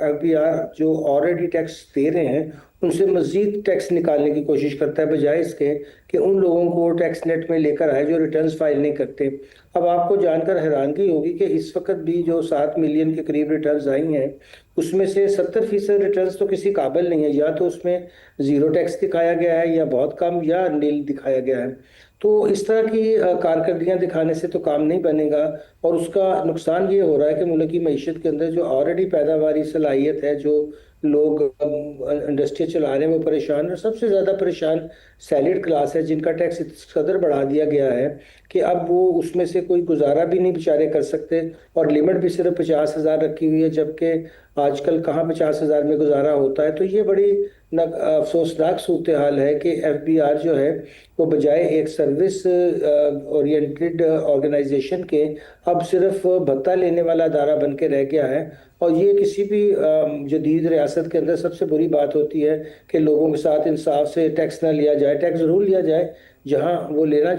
ایف بی آر جو آلریڈی ٹیکس دے رہے ہیں ان سے مزید ٹیکس نکالنے کی کوشش کرتا ہے، بجائے اس کے کہ ان لوگوں کو ٹیکس نیٹ میں لے کر آئے جو ریٹرنز فائل نہیں کرتے۔ اب آپ کو جان کر حیرانگی ہوگی کہ اس وقت بھی جو 7 ملین کے قریب ریٹرنز آئی ہیں اس میں سے 70% ریٹرنز تو کسی قابل نہیں ہے، یا تو اس میں زیرو ٹیکس دکھایا گیا ہے یا بہت کم یا نیل دکھایا گیا ہے۔ تو اس طرح کی کارکردگیاں دکھانے سے تو کام نہیں بنے گا، اور اس کا نقصان یہ ہو رہا ہے کہ ملک کی معیشت کے اندر جو آلریڈی پیداواری صلاحیت ہے، جو لوگ انڈسٹری چلا رہے ہیں وہ پریشان، اور سب سے زیادہ پریشان سیلڈ کلاس ہے جن کا ٹیکس اس قدر بڑھا دیا گیا ہے کہ اب وہ اس میں سے کوئی گزارا بھی نہیں بیچارے کر سکتے، اور لمٹ بھی صرف 50,000 رکھی ہوئی ہے، جبکہ آج کل کہاں 50,000 میں گزارا ہوتا ہے۔ تو یہ بڑی افسوسناک صورتحال ہے کہ ایف بی آر جو ہے وہ بجائے ایک سروس اورینٹڈ آرگنائزیشن کے اب صرف بھتہ لینے والا ادارہ بن کے رہ گیا ہے، اور یہ کسی بھی جدید ریاست کے اندر سب سے بری بات ہوتی ہے کہ لوگوں کے ساتھ انصاف سے ٹیکس نہ لیا جائے۔ ٹیکس ضرور لیا جائے جہاں وہ لینا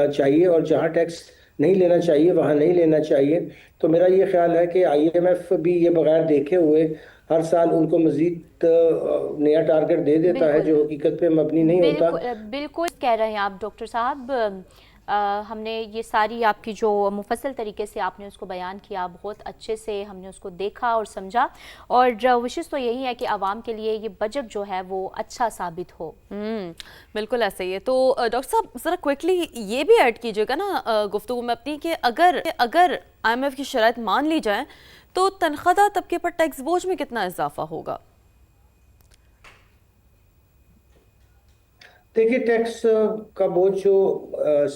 چاہیے، اور جہاں ٹیکس نہیں لینا چاہیے وہاں نہیں لینا چاہیے۔ تو میرا یہ خیال ہے کہ آئی ایم ایف بھی یہ بغیر دیکھے ہوئے ہر سال ان کو مزید نیا ٹارگٹ دے دیتا ہے جو حقیقت پہ مبنی نہیں ہوتا۔ بالکل کہہ رہے ہیں آپ ڈاکٹر صاحب، ہم نے یہ ساری آپ کی جو مفصل طریقے سے آپ نے اس کو بیان کیا، بہت اچھے سے ہم نے اس کو دیکھا اور سمجھا، اور وشش تو یہی ہے کہ عوام کے لیے یہ بجٹ جو ہے وہ اچھا ثابت ہو۔ بالکل ایسا ہی ہے۔ تو ڈاکٹر صاحب ذرا کوئکلی یہ بھی ایڈ کیجیے گا نا گفتگو میں اپنی کہ اگر آئی ایم ایف کی شرائط مان لی جائیں تو تنخواہ دار طبقے پر ٹیکس بوجھ میں کتنا اضافہ ہوگا؟ دیکھیے ٹیکس کا بوجھ جو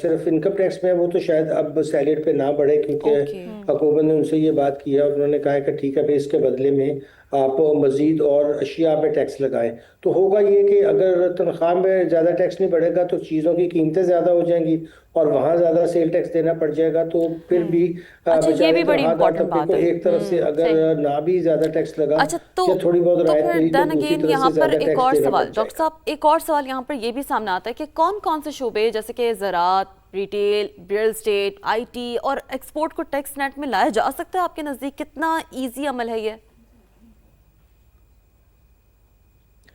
صرف انکم ٹیکس میں ہے وہ تو شاید اب سیلڈ پہ نہ بڑھے، کیونکہ حکومت نے ان سے یہ بات کی ہے، اور انہوں نے کہا ہے کہ ٹھیک ہے پھر اس کے بدلے میں آپ مزید اور اشیاء پہ ٹیکس لگائیں۔ تو ہوگا یہ کہ اگر تنخواہ میں زیادہ ٹیکس نہیں بڑھے گا تو چیزوں کی قیمتیں زیادہ ہو جائیں گی، اور وہاں زیادہ سیل ٹیکس دینا پڑ جائے گا، تو پھر بھی یہ بھی بڑی امپورٹنٹ بات ہے۔ ایک طرف سے اگر نہ بھی زیادہ ٹیکس لگا یا تھوڑی بہت رعایت ملی تو دوسری طرف سے یہاں پر زیادہ ایک اور ٹیکس دینا سوال پڑ جائے گا۔ ڈاکٹر صاحب، ایک اور سوال یہاں پر یہ بھی سامنے آتا ہے کہ کون کون سے شعبے جیسے کہ زراعت، retail, real estate, I T اور ایکسپورٹ کو ٹیکس نیٹ میں لایا جا سکتا ہے؟ آپ کے نزدیک کتنا ایزی عمل ہے یہ؟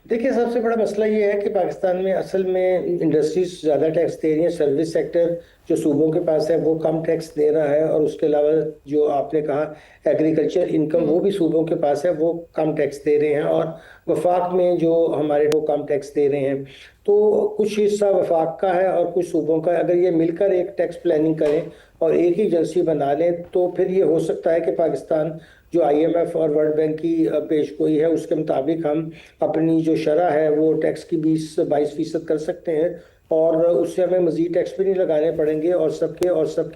دیکھیے سب سے بڑا مسئلہ یہ ہے کہ پاکستان میں اصل میں انڈسٹریز زیادہ ٹیکس دے رہی ہیں، سروس سیکٹر جو صوبوں کے پاس ہے وہ کم ٹیکس دے رہا ہے، اور اس کے علاوہ جو آپ نے کہا ایگریکلچر انکم وہ بھی صوبوں کے پاس ہے وہ کم ٹیکس دے رہے ہیں، اور وفاق میں جو ہمارے وہ کم ٹیکس دے رہے ہیں۔ تو کچھ حصہ وفاق کا ہے اور کچھ صوبوں کا ہے۔ اگر یہ مل کر ایک ٹیکس پلاننگ کریں اور ایک ہی ایجنسی بنا لیں تو پھر یہ ہو سکتا ہے کہ پاکستان جو آئی ایم ایف اور ورلڈ بینک کی پیش گوئی ہے اس کے مطابق ہم اپنی جو شرح ہے وہ ٹیکس کی 20-22% کر سکتے ہیں، اور اس سے ہمیں مزید ٹیکس بھی نہیں لگانے پڑیں گے، اور سب کے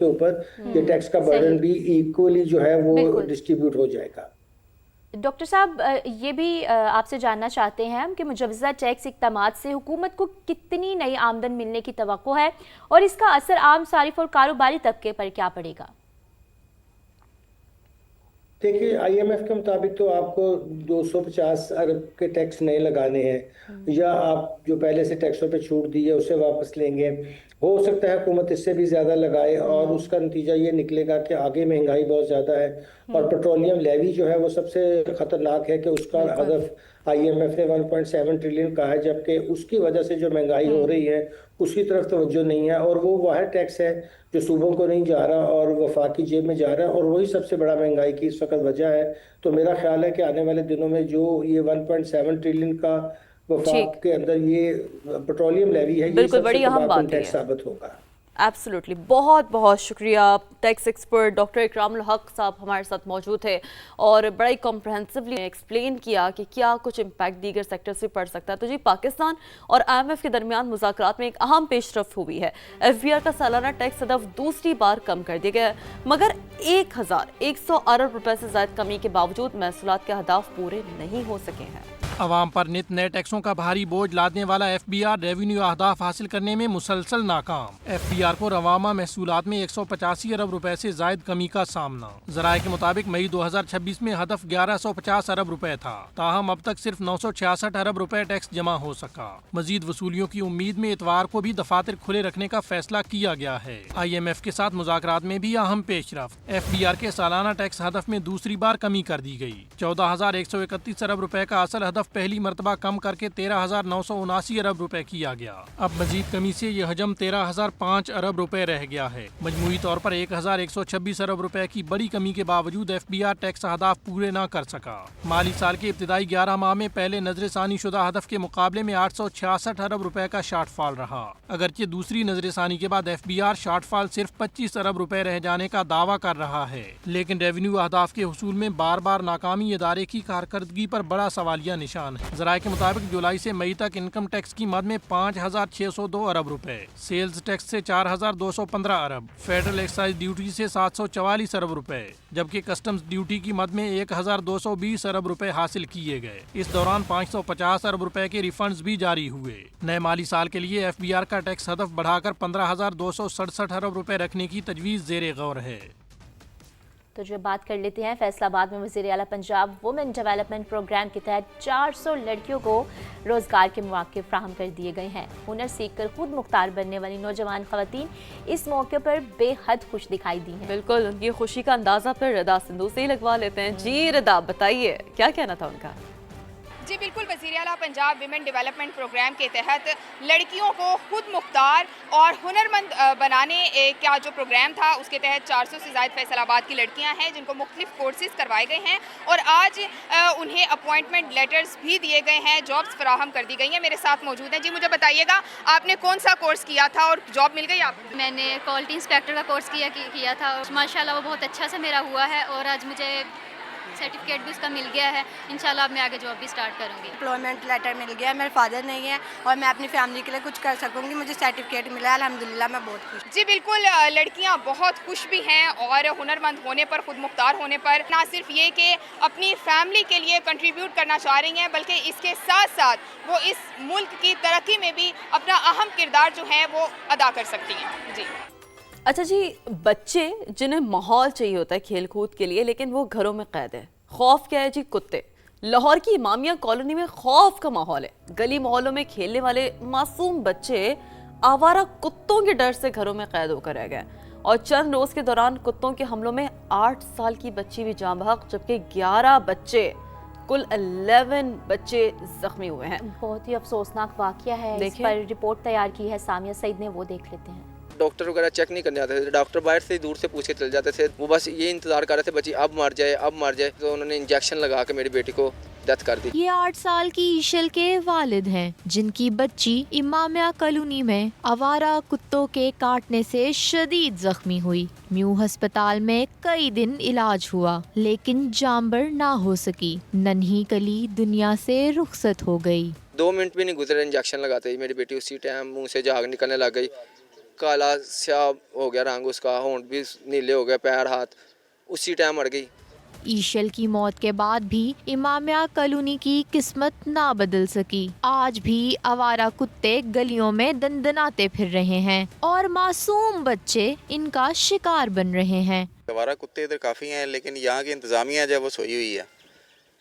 اوپر یہ ٹیکس کا برڈن بھی ایکولی جو ہے وہ ڈسٹریبیوٹ ہو جائے گا۔ ڈاکٹر صاحب یہ بھی آپ سے جاننا چاہتے ہیں ہم کہ مجوزہ ٹیکس اقدامات سے حکومت کو کتنی نئی آمدن ملنے کی توقع ہے، اور اس کا اثر عام صارف اور کاروباری طبقے پر کیا پڑے گا؟ دیکھیے آئی ایم ایف کے مطابق تو آپ کو 250 ارب کے ٹیکس نئے لگانے ہیں، یا آپ جو پہلے سے ٹیکسوں پہ چھوٹ دی ہے اسے واپس لیں گے۔ ہو سکتا ہے حکومت اس سے بھی زیادہ لگائے، اور اس کا نتیجہ یہ نکلے گا کہ آگے مہنگائی بہت زیادہ ہے، اور پیٹرولیم لیوی جو ہے وہ سب سے خطرناک ہے کہ اس کا ہدف آئی ایم ایف نے 1.7 ٹریلین کہا ہے، جبکہ اس کی وجہ سے جو مہنگائی ہو رہی ہے اس کی طرف توجہ نہیں ہے، اور وہ واحد ٹیکس ہے جو صوبوں کو نہیں جا رہا اور وفاق کی جیب میں جا رہا ہے، اور وہی سب سے بڑا مہنگائی کی اس وقت وجہ ہے۔ تو میرا خیال ہے کہ آنے والے دنوں میں جو یہ 1.7 ٹریلین کا وفاق کے اندر یہ پیٹرولیم لیوی ہے، یہ سب سے بڑا ٹیکس ثابت ہوگا۔ ایبسلیوٹلی، بہت بہت شکریہ۔ ٹیکس ایکسپرٹ ڈاکٹر اکرام الحق صاحب ہمارے ساتھ موجود تھے اور بڑا ہی کمپریہنسولی ایکسپلین کیا کہ کیا کچھ امپیکٹ دیگر سیکٹر سے پڑ سکتا ہے۔ تو جی پاکستان اور آئی ایم ایف کے درمیان مذاکرات میں ایک اہم پیش رفت ہوئی ہے۔ ایف بی آر کا سالانہ ٹیکس ہدف دوسری بار کم کر دیا گیا ہے، مگر 1100 ارب روپے سے زائد کمی کے باوجود محصولات کے اہداف پورے نہیں ہو سکے ہیں۔ عوام پر نت نئے ٹیکسوں کا بھاری بوجھ لادنے والا FBR ریونیو اہداف حاصل کرنے میں مسلسل ناکام۔ FBR کو روامہ محصولات میں 185 ارب روپے سے زائد کمی کا سامنا۔ ذرائع کے مطابق مئی 2026 میں ہدف 1150 ارب روپے تھا، تاہم اب تک صرف 966 ارب روپے ٹیکس جمع ہو سکا۔ مزید وصولیوں کی امید میں اتوار کو بھی دفاتر کھلے رکھنے کا فیصلہ کیا گیا ہے۔ IMF کے ساتھ مذاکرات میں بھی اہم پیش رفت۔ FBR کے سالانہ ٹیکس ہدف میں دوسری بار کمی کر دی گئی۔ 14,131 ارب روپے کا اصل ہدف پہلی مرتبہ کم کر کے 13,979 ارب روپے کیا گیا۔ اب مزید کمی سے یہ حجم 13,005 ارب روپے رہ گیا ہے۔ مجموعی طور پر 1,126 ارب روپے کی بڑی کمی کے باوجود FBR ٹیکس اہداف پورے نہ کر سکا۔ مالی سال کے ابتدائی 11 ماہ میں پہلے نظر ثانی شدہ ہدف کے مقابلے میں 866 ارب روپے کا شارٹ فال رہا۔ اگرچہ دوسری نظر ثانی کے بعد FBR شارٹ فال صرف 25 ارب روپے رہ جانے کا دعویٰ کر رہا ہے، لیکن ریونیو اہداف کے حصول میں بار بار ناکامی ادارے کی کارکردگی پر بڑا سوالیہ نشان ہے۔ ذرائع کے مطابق جولائی سے مئی تک انکم ٹیکس کی مد میں 5,602 ارب روپے، سیلز ٹیکس سے 4,215 ارب، فیڈرل ایکسائز ڈیوٹی سے 744 ارب روپے، جبکہ کسٹمز ڈیوٹی کی مد میں 1,220 ارب روپے حاصل کیے گئے۔ اس دوران 550 ارب روپے کے ریفنڈز بھی جاری ہوئے۔ نئے مالی سال کے لیے FBR کا ٹیکس ہدف بڑھا کر 15,267 ارب روپے رکھنے کی تجویز زیر غور ہے۔ تو جو بات کر لیتے ہیں فیصل آباد میں وزیر اعلیٰ پنجاب وومن ڈیولپمنٹ پروگرام کے تحت 400 لڑکیوں کو روزگار کے مواقع فراہم کر دیے گئے ہیں۔ ہنر سیکھ کر خود مختار بننے والی نوجوان خواتین اس موقع پر بے حد خوش دکھائی دی ہیں۔ بالکل، ان کی خوشی کا اندازہ پھر ردا سندھو سے ہی لگوا لیتے ہیں۔ جی ردا، بتائیے کیا کہنا تھا ان کا؟ جی بالکل، وزیر اعلیٰ پنجاب ویمن ڈیولپمنٹ پروگرام کے تحت لڑکیوں کو خود مختار اور ہنرمند بنانے کا جو پروگرام تھا، اس کے تحت 400 سے زائد فیصل آباد کی لڑکیاں ہیں جن کو مختلف کورسز کروائے گئے ہیں اور آج انہیں اپوائنٹمنٹ لیٹرز بھی دیے گئے ہیں، جابس فراہم کر دی گئی ہیں۔ میرے ساتھ موجود ہیں۔ جی مجھے بتائیے گا، آپ نے کون سا کورس کیا تھا اور جاب مل گئی آپ کو؟ میں نے کوالٹی انسپیکٹر کا کورس کیا تھا اور ماشاءاللہ وہ بہت اچھا سے میرا ہوا ہے اور آج مجھے سرٹیفکیٹ بھی اس کا مل گیا ہے۔ انشاءاللہ اب میں آگے جاب بھی سٹارٹ کروں گی۔ امپلائمنٹ لیٹر مل گیا، میرے فادر نہیں ہے اور میں اپنی فیملی کے لیے کچھ کر سکوں گی، مجھے سرٹیفکیٹ ملا ہے، الحمدللہ میں بہت خوش۔ جی بالکل، لڑکیاں بہت خوش بھی ہیں اور ہنرمند ہونے پر، خود مختار ہونے پر نہ صرف یہ کہ اپنی فیملی کے لیے کنٹریبیوٹ کرنا چاہ رہی ہیں بلکہ اس کے ساتھ ساتھ وہ اس ملک کی ترقی میں بھی اپنا اہم کردار جو ہے وہ ادا کر سکتی ہیں۔ جی اچھا جی، بچے جنہیں ماحول چاہیے ہوتا ہے کھیل کود کے لیے لیکن وہ گھروں میں قید ہے۔ خوف کیا ہے جی؟ کتے۔ لاہور کی امامیہ کالونی میں خوف کا ماحول ہے۔ گلی محلوں میں کھیلنے والے معصوم بچے آوارہ کتوں کے ڈر سے گھروں میں قید ہو کر رہ گئے اور چند روز کے دوران کتوں کے حملوں میں 8 سال کی بچی بھی جاں بحق جبکہ 11 بچے، کل 11 بچے زخمی ہوئے ہیں۔ بہت ہی افسوسناک واقعہ ہے۔ اس پر رپورٹ تیار کی ہے سامیہ سعید نے، وہ دیکھ لیتے ہیں۔ ڈاکٹر وغیرہ چیک نہیں کرنے آتے تھے، ڈاکٹر باہر سے دور سے پوچھ کے چل جاتے تھے، وہ بس یہ انتظار کر رہے تھے بچی اب مر جائے اب مر جائے، تو انہوں نے انجیکشن لگا کے میری بیٹی کو ڈیتھ کر دی۔ یہ 8 سال کی ایشل کے والد ہیں جن کی بچی امامیہ کالونی میں آوارہ کتوں کے کاٹنے سے شدید زخمی ہوئی۔ میو ہسپتال میں کئی دن علاج ہوا لیکن جانبر نہ ہو سکی، ننھی کلی دنیا سے رخصت ہو گئی۔ 2 منٹ بھی نہیں گزرے انجیکشن لگاتے ہی میری بیٹی اسی ٹائم منہ سے جھاگ نکلنے لگ گئی، کالا سیاہ ہو گیا رنگ اس کا، ہونٹ بھی نیلے ہو گئے، پیر ہاتھ، اسی ٹائم مر گئی۔ ایشل کی موت کے بعد بھی امامیہ کالونی کی قسمت نہ بدل سکی۔ آج بھی آوارہ کتے گلیوں میں دندناتے پھر رہے ہیں اور معصوم بچے ان کا شکار بن رہے ہیں۔ آوارہ کتے ادھر کافی ہیں لیکن یہاں کی انتظامیہ جو ہے وہ سوئی ہوئی ہے،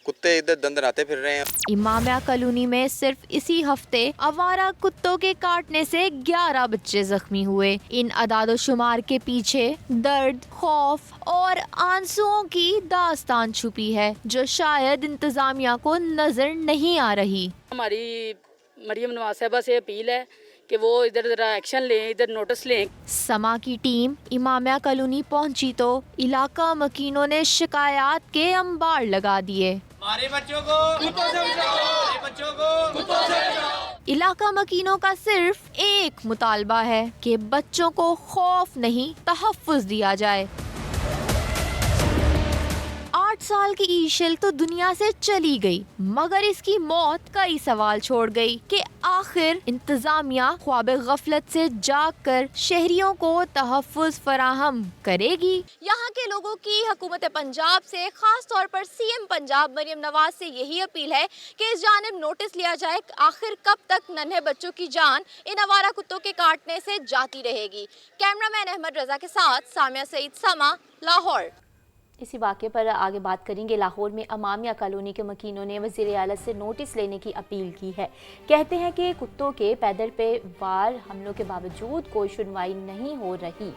کتے ادھر دندناتے پھر رہے ہیں۔ امامیہ کالونی میں صرف اسی ہفتے آوارہ کتوں کے کاٹنے سے 11 بچے زخمی ہوئے۔ ان اعداد و شمار کے پیچھے درد، خوف اور آنسوؤں کی داستان چھپی ہے جو شاید انتظامیہ کو نظر نہیں آ رہی۔ ہماری مریم نواز صاحبہ سے اپیل ہے کہ وہ ادھر ذرا ایکشن لیں، ادھر نوٹس لیں۔ سما کی ٹیم امامیہ کالونی پہنچی تو علاقہ مکینوں نے شکایات کے انبار لگا دیے۔ ہمارے بچوں کو کتوں سے بچاؤ، ہمارے بچوں کو کتوں سے بچاؤ۔ علاقہ مکینوں کا صرف ایک مطالبہ ہے کہ بچوں کو خوف نہیں تحفظ دیا جائے۔ 8 साल की ईशल तो दुनिया से चली गई, मगर इसकी मौत कई सवाल छोड़ गई कि आखिर इंतजामिया ख्वाब गफलत से जाग कर शहरियों को तहफ़्फ़ुज़ फराहम करेगी। यहाँ के लोगों की हुकूमत पंजाब से, खास तौर पर सीएम पंजाब मरियम नवाज से यही अपील है कि इस जानिब नोटिस लिया जाए आखिर कब तक नन्हे बच्चों की जान इन आवारा कुत्तों के काटने से जाती रहेगी। कैमरामैन अहमद रजा के साथ सामिया सईद, समा, लाहौर। इसी वाक़े पर आगे बात करेंगे। लाहौर में अमामिया कॉलोनी के मकीनों ने वज़ीर आला से नोटिस लेने की अपील की है। कहते हैं कि कुत्तों के पैदल पे वार हमलों के बावजूद कोई सुनवाई नहीं हो रही।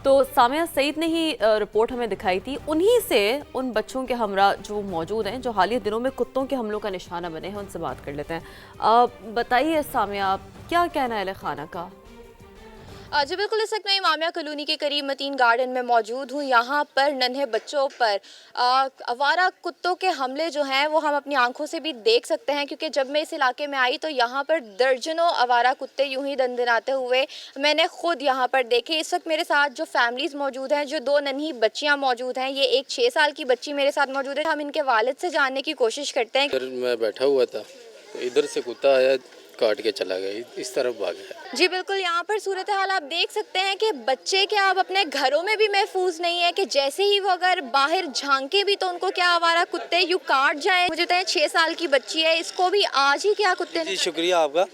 तो सामिया सईद ने ही रिपोर्ट हमें दिखाई थी, उन्हीं से उन बच्चों के हमरा जो मौजूद हैं, जो हालिया दिनों में कुत्तों के हमलों का निशाना बने हैं, उनसे बात कर लेते हैं। बताइए सामिया, क्या कहना है अहले खाना का? जी बिल्कुल, इस वक्त मैं इमामिया कॉलोनी के करीब मतीन गार्डन में मौजूद हूँ। यहाँ पर नन्हे बच्चों पर आवारा कुत्तों के हमले जो हैं वो हम अपनी आंखों से भी देख सकते हैं, क्योंकि जब मैं इस इलाके में आई तो यहाँ पर दर्जनों आवारा कुत्ते यूं ही दंदनाते हुए मैंने खुद यहाँ पर देखे। इस वक्त मेरे साथ जो फैमिलीज़ मौजूद हैं, जो दो नन्ही बच्चियाँ मौजूद हैं, ये एक 6 साल की बच्ची मेरे साथ मौजूद है। हम इनके वालिद से जानने की कोशिश करते हैं। मैं बैठा हुआ था तो इधर से कुत्ता आया, काट के चला गया, इस तरफ भाग गया। जी बिल्कुल, यहाँ पर सूरत हाल आप देख सकते हैं कि बच्चे क्या अब अपने घरों में भी महफूज नहीं है कि जैसे ही वो अगर बाहर झांके भी तो उनको क्या आवारा कुत्ते यूँ काट जाए। मुझे बताएं, 6 साल की बच्ची है, इसको भी आज ही क्या कुत्ते ने? जी शुक्रिया आपका।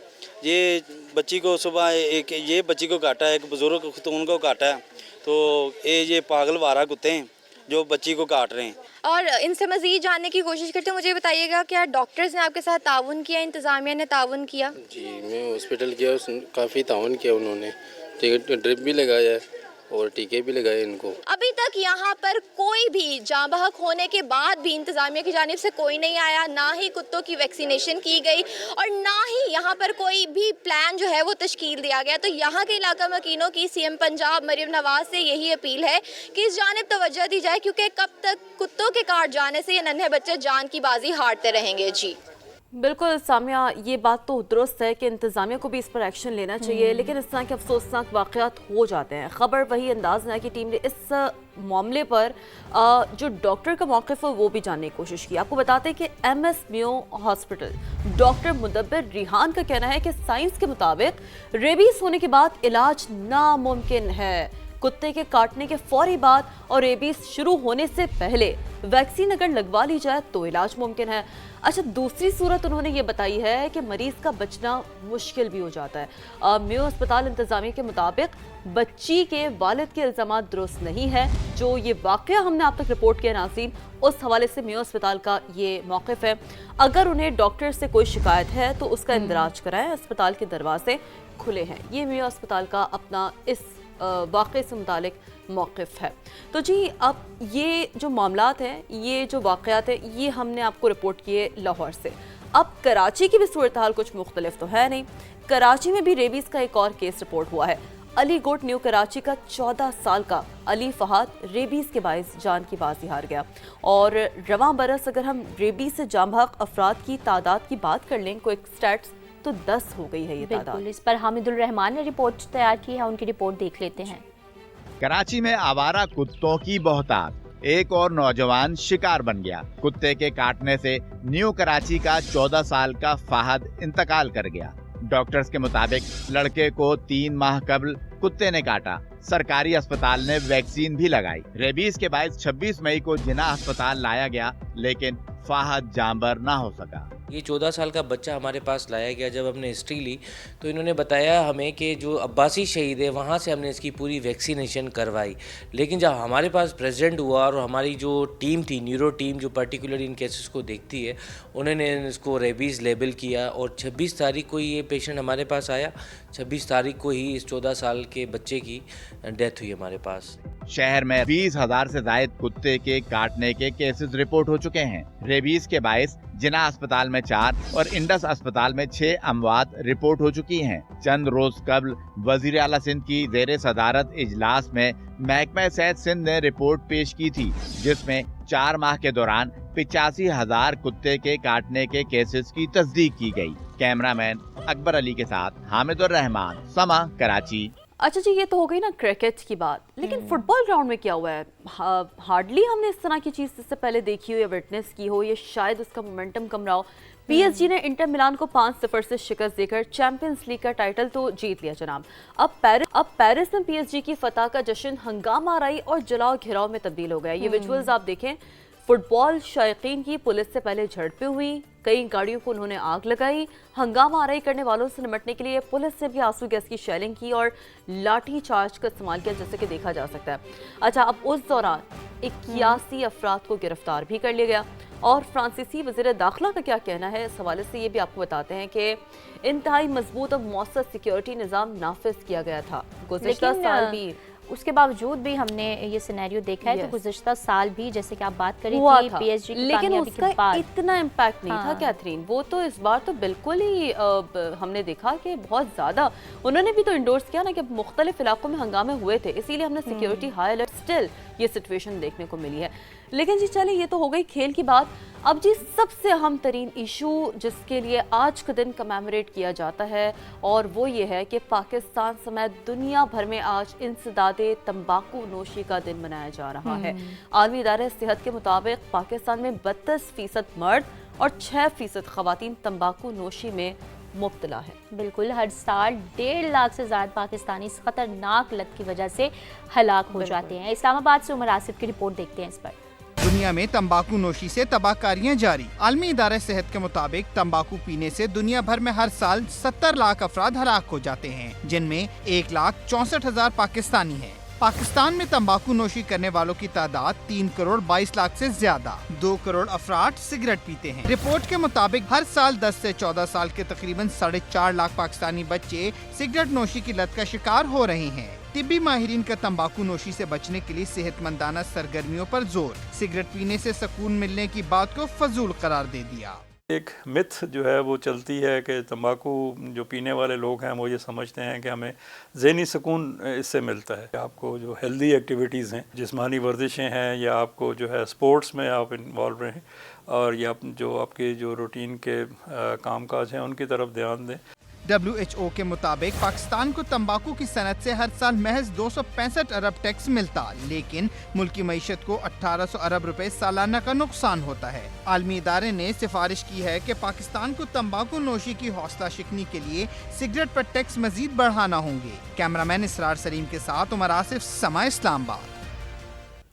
ये बच्ची को सुबह ये बच्ची को काटा है, एक बुजुर्ग तो उनको काटा है, तो ये पागल वारा कुत्ते हैं जो बच्ची को काट रहे हैं। और इनसे मज़ीद जानने की कोशिश करते हैं। मुझे बताइएगा, क्या डॉक्टर्स ने आपके साथ ताउन किया, इंतज़ामिया ने ताउन किया? जी मैं हॉस्पिटल गया, काफ़ी ताउन किया उन्होंने, ड्रिप भी लगाया है और टीके भी लगाए इनको। अभी तक यहाँ पर कोई भी जाँ बहक होने के बाद भी इंतज़ामिया की जानिब से कोई नहीं आया, ना ही कुत्तों की वैक्सीनेशन की गई और ना ही यहाँ पर कोई भी प्लान जो है वो तश्कील दिया गया। तो यहाँ के इलाका मकीनों की सीएम पंजाब मरियम नवाज से यही अपील है कि इस जानिब तवज्जो दी जाए, क्योंकि कब तक कुत्तों के काट जाने से ये नन्हे बच्चे जान की बाजी हारते रहेंगे। जी बिल्कुल सामिया, ये बात तो दुरुस्त है कि इंतज़ामिया को भी इस पर एक्शन लेना चाहिए, लेकिन इस तरह के अफसोसनाक वाक़यात हो जाते हैं। ख़बर वही अंदाज़ है कि टीम ने इस मामले पर जो डॉक्टर का मौक़िफ़ है वो भी जानने की कोशिश की। आपको बताते हैं कि MS मियो हॉस्पिटल डॉक्टर मुदब्बिर रिहान का कहना है कि साइंस के मुताबिक रेबीज़ होने के बाद इलाज नामुमकिन है। कुत्ते के काटने के फौरी बाद और रेबीज़ शुरू होने से पहले वैक्सीन अगर लगवा ली जाए तो इलाज मुमकिन है। अच्छा, दूसरी सूरत उन्होंने ये बताई है कि मरीज़ का बचना मुश्किल भी हो जाता है। मियो अस्पताल इंतज़ामिया के मुताबिक बच्ची के वालिद के इल्ज़ामात दुरुस्त नहीं है। जो ये वाक़या हमने आप तक रिपोर्ट किया नाज़रीन, उस हवाले से मियो अस्पताल का ये मौक़िफ़ है। अगर उन्हें डॉक्टर से कोई शिकायत है तो उसका इंदराज कराएं, अस्पताल के दरवाजे खुले हैं। ये मियो अस्पताल का अपना इस वाक़े से मुतालिक मौक़िफ़ है। तो जी, अब ये जो मामलात हैं, ये जो वाक़यात हैं, ये हमने आपको रिपोर्ट किए लाहौर से। अब कराची की भी सूरत हाल कुछ मुख्तलिफ तो है नहीं। कराची में भी रेबीज़ का एक और केस रिपोर्ट हुआ है। अली गोट न्यू कराची का 14 साल का अली फहाद रेबीज़ के बाइस जान की बाजी हार गया। और रवां बरस अगर हम रेबीज़ से जाँ बहक अफराद की तादाद की बात कर लें, कोई स्टैट्स, तो 10 हो गई है ये तादाद। इस पर हामिदुल रहमान ने रिपोर्ट तैयार की है, उनकी रिपोर्ट देख लेते हैं। कराची में आवारा कुत्तों की बहुतायत, एक और नौजवान शिकार बन गया। कुत्ते के काटने से न्यू कराची का 14 साल का फहद इंतकाल कर गया। डॉक्टर्स के मुताबिक लड़के को 3 माह कबल कुत्ते ने काटा। सरकारी अस्पताल ने वैक्सीन भी लगाई। रेबीज के बायस 26 मई को जिना अस्पताल लाया गया, लेकिन फहद जांबर ना हो सका। ये 14 साल का बच्चा हमारे पास लाया गया। जब हमने हिस्ट्री ली तो इन्होंने बताया हमें कि जो अब्बासी शहीद है वहाँ से हमने इसकी पूरी वैक्सीनेशन करवाई, लेकिन जब हमारे पास प्रेसिडेंट हुआ और हमारी जो टीम थी, न्यूरो टीम जो पर्टिकुलरली इन केसेस को देखती है, उन्होंने इसको रेबीज़ लेबल किया और 26 तारीख को ये पेशेंट हमारे पास आया। 26 तारीख को ही इस 14 साल के बच्चे की डेथ हुई हमारे पास। शहर में 20,000 से ज्यादा कुत्ते के काटने के केसेस रिपोर्ट हो चुके हैं। रेबीज के बायस जिना अस्पताल में 4 और इंडस अस्पताल में 6 अमवात रिपोर्ट हो चुकी हैं। चंद रोज कबल वजीर आला सिंध की जेर सदारत इजलास में महकमा सेहत सिंध ने रिपोर्ट पेश की थी, जिसमें 4 माह के दौरान 85,000 कुत्ते के काटने के केसेस की तस्दीक की गई। कैमरामैन अकबर अली के साथ हामिदुर रहमान, समा, कराची। अच्छा जी, ये तो हो गई ना क्रिकेट की बात, लेकिन फुटबॉल ग्राउंड में क्या हुआ है? हार्डली हमने इस तरह की चीज़ इससे पहले देखी हो या विटनेस की हो, या शायद उसका मोमेंटम कम रहा हो। PSG ने इंटर मिलान को 5-0 से शिकस्त देकर चैंपियंस लीग का टाइटल तो जीत लिया जनाब। अब पेरिस में PSG की फतह का जश्न हंगामा आराई और जलाओ घिराव में तब्दील हो गया। ये विजुअल्स आप देखें, फुटबॉल शायकीन की पुलिस से पहले झड़पें हुई, कई गाड़ियों को उन्होंने आग लगाई। हंगामा आराई करने वालों से निपटने के लिए पुलिस ने भी आंसू गैस की शेलिंग की और लाठी चार्ज का इस्तेमाल किया, जैसे कि देखा जा सकता है। अच्छा, अब उस दौरान 81 अफराद को गिरफ्तार भी कर लिया गया। और फ्रांसीसी वज़ीर दाखिला का क्या कहना है इस हवाले से, ये भी आपको बताते हैं कि इंतहाई मजबूत और मौसर सिक्योरिटी निज़ाम नाफिज किया गया था। गुज़िश्ता साल भी उसके बावजूद भी हमने ये सिनेरियो देखा है। तो गुज़िश्ता साल भी जैसे कि आप बात करी थी PSG की लेकिन कामयाबी उसका के बाद इतना इम्पैक्ट नहीं था कैथरीन। वो तो इस बार तो बिल्कुल ही हमने देखा कि बहुत ज़्यादा उन्होंने भी तो इंडोर्स किया ना कि मुख्तलिफ इलाकों में हंगामे हुए थे, इसीलिए हमने सिक्योरिटी हाई अलर्ट स्टिल ये सिचुएशन देखने को मिली है। लेकिन जी चलिए, ये तो हो गई खेल की बात। अब जी सबसे अहम तरीन इशू जिसके लिए आज का दिन कमेमोरेट किया जाता है, और वो ये है कि पाकिस्तान समेत दुनिया भर में आज इंसदादे तंबाकू नोशी का दिन मनाया जा रहा है। आलमी इदारे सेहत के मुताबिक पाकिस्तान में 32% मर्द और 6% खवातीन तंबाकू नोशी में मुब्तला है। बिल्कुल, हर साल 1.5 लाख से ज़्यादा पाकिस्तानी इस खतरनाक लत की वजह से हलाक हो जाते हैं। इस्लामाबाद से उमर आसिफ की रिपोर्ट देखते हैं इस पर। दुनिया में तंबाकू नोशी से तबाहकारियां जारी। आलमी इदारे सेहत के मुताबिक तंबाकू पीने से दुनिया भर में हर साल 70 लाख अफराद हलाक हो जाते हैं, जिनमें 1,64,000 पाकिस्तानी हैं। पाकिस्तान में तंबाकू नोशी करने वालों की तादाद 3 करोड़ 22 लाख से ज्यादा। 2 करोड़ अफराद सिगरेट पीते हैं। रिपोर्ट के मुताबिक हर साल 10 से 14 साल के तकरीबन 4.5 लाख पाकिस्तानी बच्चे सिगरेट नोशी की लत का शिकार हो रहे हैं। तिब्बी माहिरीन का तंबाकू नोशी से बचने के लिए सेहतमंदाना सरगर्मियों पर जोर। सिगरेट पीने से सुकून मिलने की बात को फजूल करार दे दिया। एक मिथ जो है वो चलती है कि तंबाकू जो पीने वाले लोग हैं वो ये समझते हैं कि हमें ज़हनी सुकून इससे मिलता है। आपको जो हेल्दी एक्टिविटीज़ हैं, जिस्मानी वर्जिशें हैं, या आपको जो है स्पोर्ट्स में आप इन्वॉल्व रहें, और या जो आपके जो रूटीन के कामकाज हैं उनकी तरफ ध्यान दें। WHO के मुताबिक पाकिस्तान को तंबाकू की सनत से हर साल महज 265 अरब टैक्स मिलता, लेकिन मुल्क की मईशत को 1800 अरब रुपए सालाना का नुकसान होता है। आलमी इदारे ने सिफारिश की है कि पाकिस्तान को तंबाकू नोशी की हौसला शिकनी के लिए सिगरेट पर टैक्स मजीद बढ़ाना होंगे। कैमरामैन इसरार सलीम के साथ उमर आसिफ, समा इस्लामाबाद।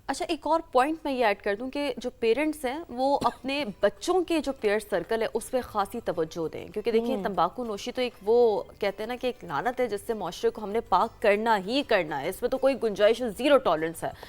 अच्छा, एक और पॉइंट मैं ये ऐड कर दूं कि जो पेरेंट्स हैं वो अपने बच्चों के जो पेयर सर्कल है उस पर ख़ासी तवज्जो दें, क्योंकि देखिए तंबाकू नोशी तो एक वो कहते हैं ना कि एक लानत है जिससे माशरे को हमने पाक करना ही करना है। इसमें तो कोई गुंजाइश, ज़ीरो टॉलरेंस है।